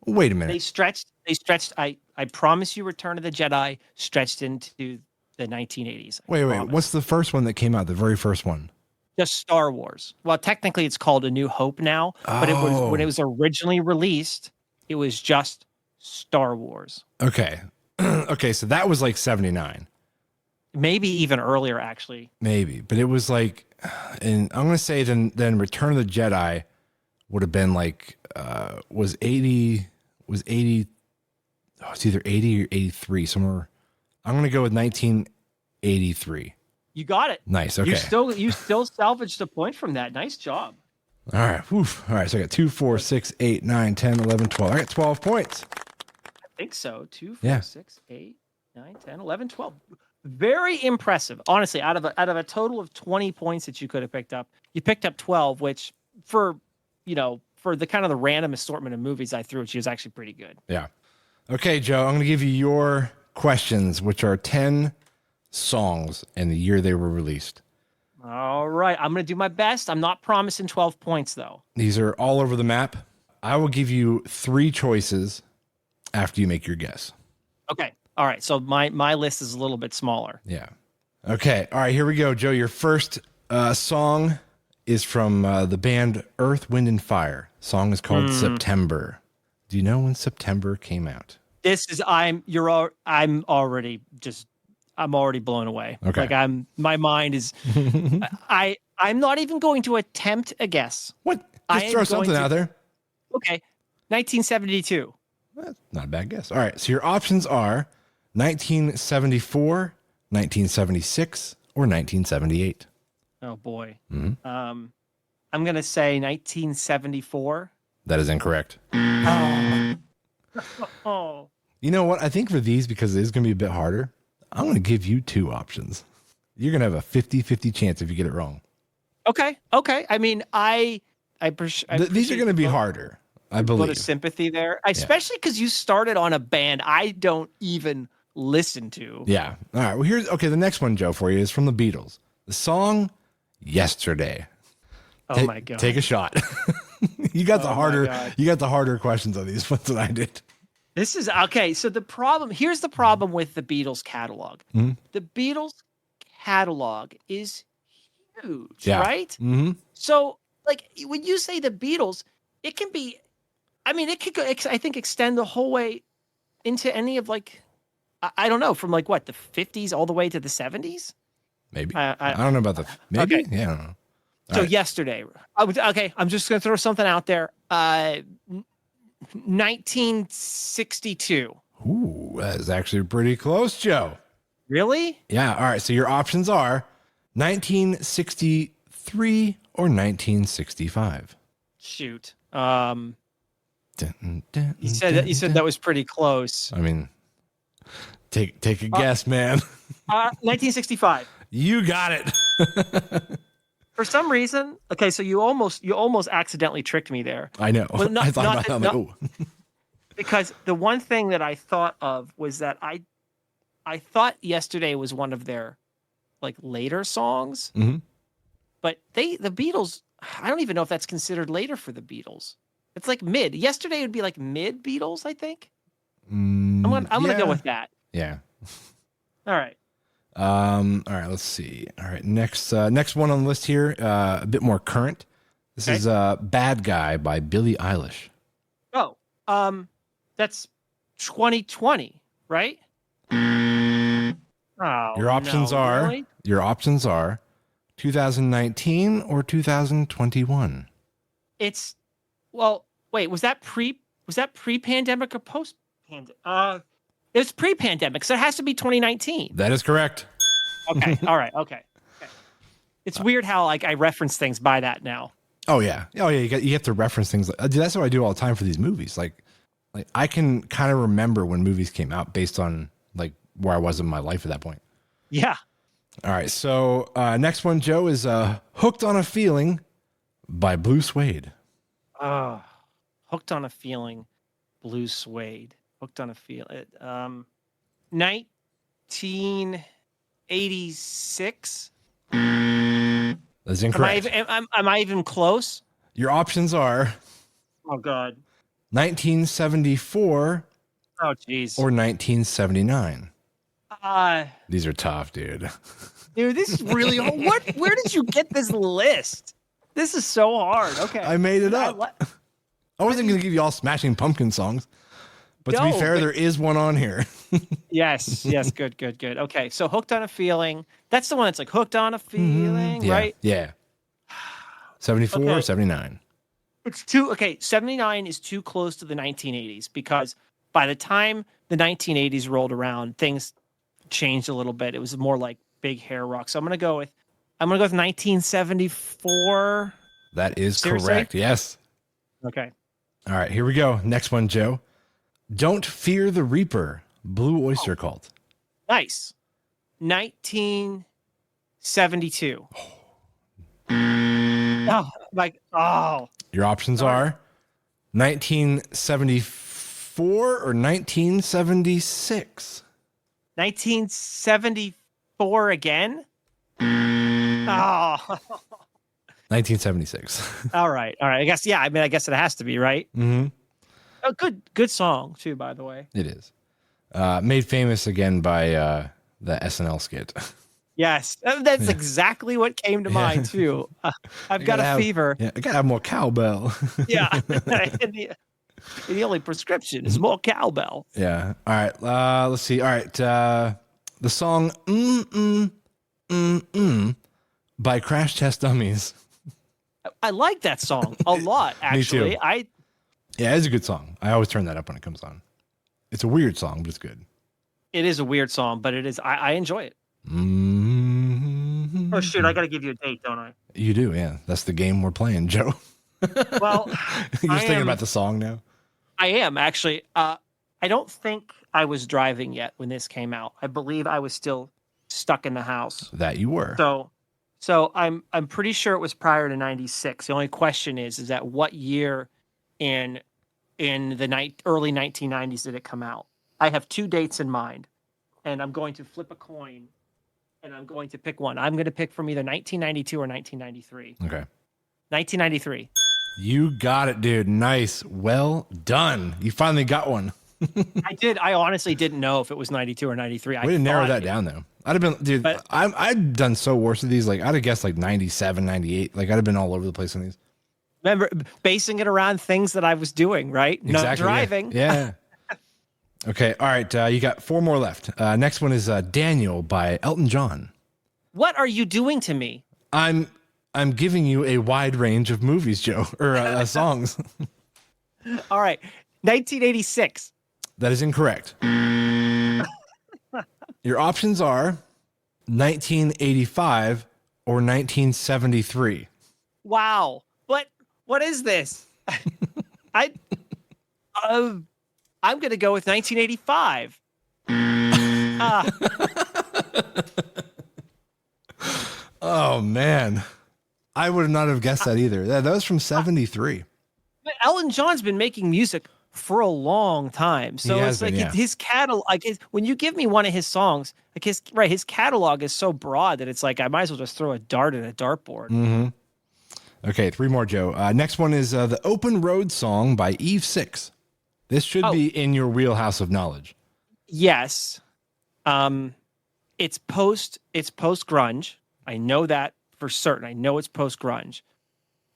B: Wait a minute.
C: They stretched, I promise you, Return of the Jedi stretched into the 1980s.
B: Wait.
C: Promise.
B: What's the first one that came out? The very first one?
C: Just Star Wars. Well, technically it's called A New Hope now, but it was when it was originally released, it was just Star Wars.
B: Okay. Okay, so that was like 79.
C: Maybe even earlier, actually.
B: Maybe, but it was like, and I'm gonna say then Return of the Jedi would have been like was 80. Oh, it's either 80 or 83 somewhere. I'm gonna go with 1983.
C: You got it.
B: Nice. Okay.
C: You still salvaged a point from that. Nice job.
B: All right. Oof. All right. So I got 2, 4, 6, 8, 9, 10, 11, 12. I got 12 points.
C: I think so. 2, 4,
B: Yeah.
C: 6, 8, 9, 10, 11, 12. Very impressive. Honestly, out of a total of 20 points that you could have picked up, you picked up 12, which for the kind of the random assortment of movies I threw at you is actually pretty good.
B: Yeah. Okay, Joe, I'm going to give you your questions, which are 10 songs and the year they were released.
C: All right. I'm going to do my best. I'm not promising 12 points, though.
B: These are all over the map. I will give you 3 choices after you make your guess.
C: Okay. All right. So my list is a little bit smaller.
B: Yeah. Okay. All right, here we go, Joe. Your first song is from the band Earth, Wind, and Fire. The song is called September. Do you know when September came out?
C: I'm already blown away.
B: Okay.
C: Like my mind is, I'm not even going to attempt a guess.
B: What? Just throw something out there.
C: Okay. 1972.
B: That's not a bad guess. All right. So your options are 1974, 1976, or 1978.
C: Oh boy.
B: Mm-hmm.
C: I'm going to say 1974.
B: That is incorrect.
C: Oh.
B: You know what? I think for these, because it is going to be a bit harder, I'm going to give you 2 options. You're going to have a 50-50 chance if you get it wrong.
C: Okay. I mean,
B: These are going to be harder, I believe.
C: A little sympathy there, especially because you started on a band I don't even listen to.
B: Yeah. All right. Well, the next one, Joe, for you is from the Beatles. The song Yesterday.
C: Oh my God.
B: Take a shot. You got the harder questions on these ones than I did.
C: This is okay. So here's the problem with the Beatles catalog.
B: Mm-hmm.
C: The Beatles catalog is huge,
B: Yeah.
C: right?
B: Mm-hmm.
C: So like when you say the Beatles, it can be, I mean, it could go, I think extend the whole way into any of like, I don't know, from like what, the 50s all the way to the 70s?
B: Maybe. I don't know about the, maybe? Okay. Yeah, I don't know.
C: So Yesterday, I'm just going to throw something out there. 1962.
B: Ooh, that is actually pretty close, Joe.
C: Really?
B: Yeah. All right. So your options are 1963 or 1965.
C: Shoot. You said that was pretty close.
B: I mean, take a guess, man.
C: 1965.
B: You got it.
C: For some reason, okay, so you almost accidentally tricked me there.
B: I know.
C: Well,
B: I thought about it. Like,
C: because the one thing that I thought of was that I thought Yesterday was one of their like later songs, but the Beatles, I don't even know if that's considered later for the Beatles. It's like mid. Yesterday would be like mid Beatles, I think. I'm gonna go with that.
B: Yeah.
C: All right.
B: All right, let's see. All right, next one on the list here, a bit more current. This is Bad Guy by Billie Eilish.
C: Oh, that's 2020, right? Oh,
B: your options are 2019 or 2021.
C: Wait, was that pre-pandemic or post-pandemic? It's pre-pandemic, so it has to be 2019.
B: That is correct.
C: Okay. All right. Okay. It's weird how like I reference things by that now.
B: Oh yeah. You have to reference things. That's what I do all the time for these movies. Like I can kind of remember when movies came out based on like where I was in my life at that point.
C: Yeah.
B: All right. So next one, Joe, is "Hooked on a Feeling" by Blue Suede.
C: Hooked on a Feeling, Blue Suede. Hooked on a Feeling. 1986.
B: That's incorrect.
C: Am I even close?
B: Your options are
C: Oh God.
B: 1974
C: Oh geez.
B: or 1979. These are tough, dude.
C: Dude, this is really where did you get this list? This is so hard. Okay.
B: I made it up. I wasn't going to give you all Smashing Pumpkin songs. But to be fair, there is one on here.
C: Yes. Good. Okay. So Hooked on a Feeling. That's the one that's like Hooked on a Feeling, right?
B: Yeah. 74,
C: Okay.
B: 79.
C: It's too, okay. 79 is too close to the 1980s because by the time the 1980s rolled around, things changed a little bit. It was more like big hair rock. So I'm going to go with 1974.
B: That is
C: Seriously?
B: correct. Yes.
C: Okay.
B: All right, here we go. Next one, Joe. Don't Fear the Reaper, Blue Oyster Cult.
C: Nice. 1972. Oh,
B: Your options are 1974 or 1976.
C: 1974 again? Oh.
B: 1976.
C: All right. I guess, yeah. I mean, I guess it has to be, right?
B: Mm-hmm.
C: Oh, good song, too, by the way.
B: It is. Made famous again by the SNL skit.
C: Yes. That's exactly what came to mind, too. I've got a fever.
B: Yeah, I got to have more cowbell.
C: Yeah. and the only prescription is more cowbell.
B: Yeah. All right. Let's see. All right. The song by Crash Test Dummies.
C: I like that song a lot, actually.
B: Me too. Yeah, it's a good song. I always turn that up when it comes on. It's a weird song, but it's good.
C: It is a weird song, but it is. I enjoy it.
B: Mm-hmm.
C: Oh, shoot. I got to give you a date, don't I?
B: You do, yeah. That's the game we're playing, Joe.
C: Well,
B: you're just thinking about the song now?
C: I am, actually. I don't think I was driving yet when this came out. I believe I was still stuck in the house.
B: That you were.
C: So I'm pretty sure it was prior to 96. The only question is that what year in the early 1990s did it come out? I have two dates in mind, and I'm going to flip a coin, and I'm going to pick one. I'm going to pick from either 1992 or 1993.
B: Okay.
C: 1993.
B: You got it, dude. Nice. Well done. You finally got one.
C: I did. I honestly didn't know if it was 92 or 93.
B: We didn't narrow that down, though. I'd have been, dude, I'd done so worse with these. Like, I'd have guessed like 97, 98. Like, I'd have been all over the place on these.
C: Remember, basing it around things that I was doing, right?
B: Exactly,
C: Not driving.
B: Yeah. Okay. All right. You got four more left. Next one is Daniel by Elton John.
C: What are you doing to me?
B: I'm giving you a wide range of movies, Joe, or songs.
C: All right. 1986.
B: That is incorrect. Your options are 1985 or 1973.
C: Wow. What is this? I'm going to go with 1985.
B: Oh man. I would not have guessed that either. That was from 73.
C: But Elton John's been making music for a long time. So it's like his catalog, like when you give me one of his songs, like his catalog is so broad that it's like I might as well just throw a dart at a dartboard.
B: Mm-hmm. Okay, three more, Joe. Next one is the Open Road song by E169. This should be in your wheelhouse of knowledge.
C: Yes. It's post grunge. I know that for certain. I know it's post grunge.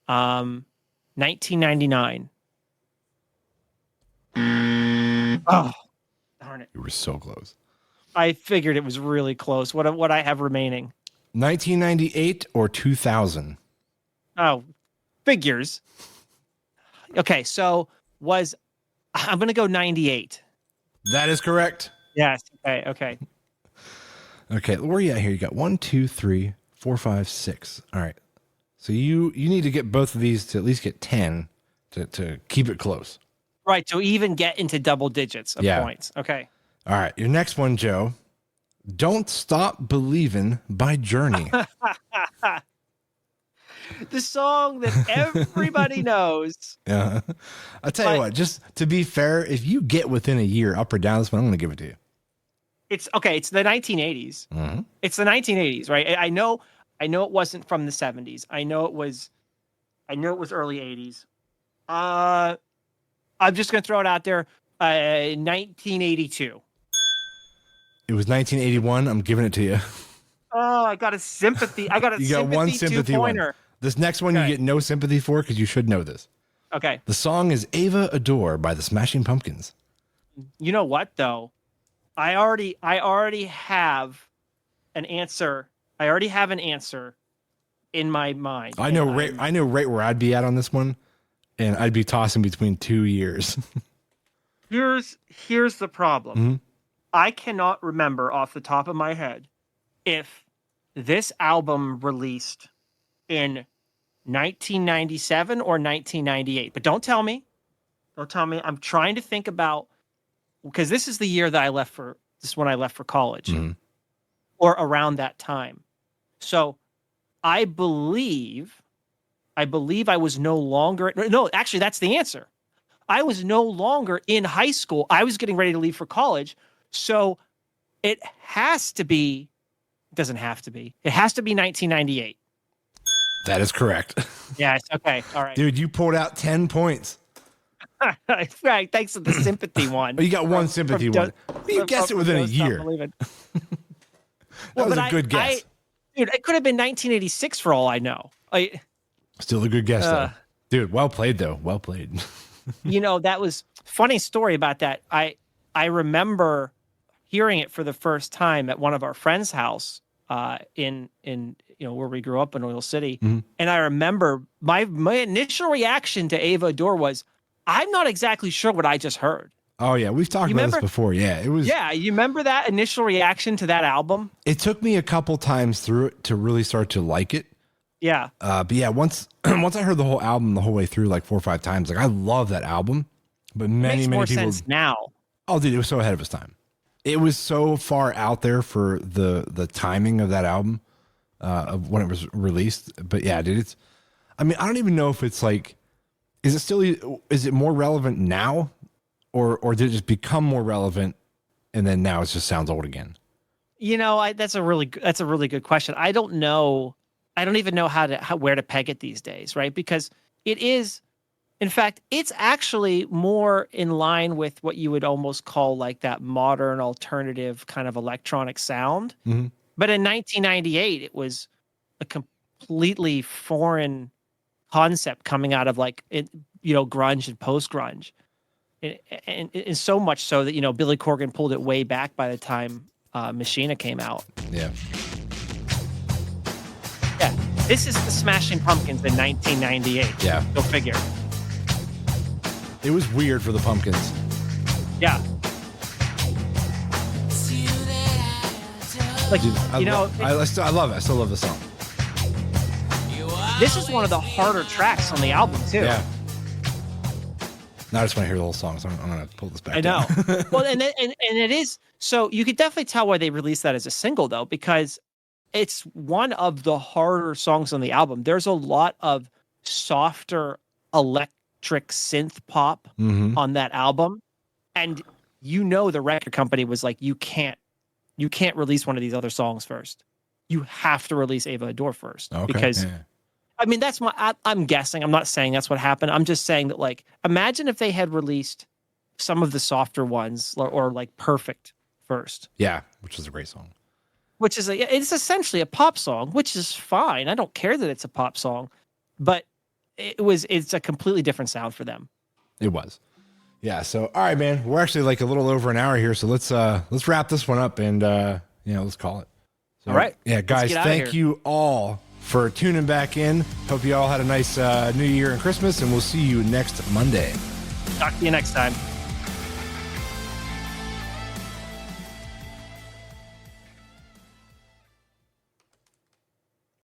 C: 1999. Oh, darn it.
B: You were so close.
C: I figured it was really close. What I have remaining?
B: 1998 or 2000?
C: Oh, figures. Okay, so I'm going to go 98.
B: That is correct.
C: Yes. Okay.
B: Okay, where are you at here? You got 1, 2, 3, 4, 5, 6. All right. So you need to get both of these to at least get 10 to keep it close.
C: Right, to even get into double digits of points. Okay.
B: All right, your next one, Joe. Don't Stop Believin' by Journey.
C: The song that everybody knows.
B: Yeah. I'll tell you what, just to be fair, if you get within a year up or down this one, I'm going to give it to you.
C: It's okay. It's the 1980s.
B: Mm-hmm.
C: It's the 1980s, right? I know it wasn't from the 70s. I know it was early 80s. I'm just going to throw it out there. 1982.
B: It was 1981. I'm giving it to you.
C: Oh, I got a sympathy.
B: You got one sympathy
C: two-pointer.
B: one. This next one you get no sympathy for because you should know this.
C: Okay.
B: The song is Ava Adore by the Smashing Pumpkins.
C: You know what though? I already have an answer. I already have an answer in my mind.
B: I know right where I'd be at on this one, and I'd be tossing between 2 years.
C: Here's the problem.
B: Mm-hmm.
C: I cannot remember off the top of my head if this album released in 1997 or 1998. But don't tell me. Don't tell me. I'm trying to think about, because this is the year that this is when I left for college, or around that time. So I believe I was no longer, no, actually that's the answer. I was no longer in high school. I was getting ready to leave for college. So it has to be, it doesn't have to be, it has to be 1998.
B: That is correct.
C: Yes. Okay. All right.
B: Dude, you pulled out 10 points.
C: Right. Thanks for the sympathy one.
B: Oh, you got one sympathy one. You guessed it within a year. That was a good guess.
C: Dude, it could have been 1986 for all I know.
B: Still a good guess, though. Dude, well played, though. Well played.
C: That was funny story about that. I remember hearing it for the first time at one of our friends' house in where we grew up in Oil City.
B: Mm-hmm.
C: And I remember my initial reaction to Ava Adore was, I'm not exactly sure what I just heard.
B: Oh, yeah. We've talked about this before. Yeah, it was.
C: Yeah, you remember that initial reaction to that album?
B: It took me a couple times through it to really start to like it.
C: Yeah.
B: But yeah, once I heard the whole album the whole way through, like 4 or 5 times, like I love that album. But many
C: Makes more
B: people
C: sense now.
B: Oh, dude, it was so ahead of its time. It was so far out there for the timing of that album, of when it was released. But yeah, dude, I don't even know if it's like, is it more relevant now, or did it just become more relevant and then now it just sounds old again?
C: That's a really good question. I don't know. I don't even know where to peg it these days, right? Because it is, in fact, it's actually more in line with what you would almost call like that modern alternative kind of electronic sound.
B: Mm-hmm.
C: But in 1998, it was a completely foreign concept coming out of grunge and post-grunge. And so much so that, Billy Corgan pulled it way back by the time Machina came out.
B: Yeah.
C: Yeah. This is the Smashing Pumpkins in 1998.
B: Yeah.
C: Go figure.
B: It was weird for the Pumpkins.
C: Yeah. Like,
B: Dude, I love it. I still love the song.
C: This is one of the harder tracks on the album, too.
B: Yeah. Now I just want to hear the whole song, so I'm going to pull this back.
C: I know.
B: down.
C: Well, and it is, so you could definitely tell why they released that as a single, though, because it's one of the harder songs on the album. There's a lot of softer electric synth pop on that album. And the record company was like, you can't release one of these other songs first. You have to release Ava Adore first.
B: Okay.
C: Because
B: yeah.
C: that's I'm guessing. I'm not saying that's what happened. I'm just saying that, like, imagine if they had released some of the softer ones or like Perfect first.
B: Yeah, which is a great song.
C: Which is it's essentially a pop song, which is fine. I don't care that it's a pop song, but it's a completely different sound for them.
B: It was. Yeah, so all right, man. We're actually like a little over an hour here, so let's wrap this one up and let's call it. So,
C: all right.
B: Yeah, guys, thank you all for tuning back in. Hope you all had a nice New Year and Christmas, and we'll see you next Monday.
C: Talk to you next time.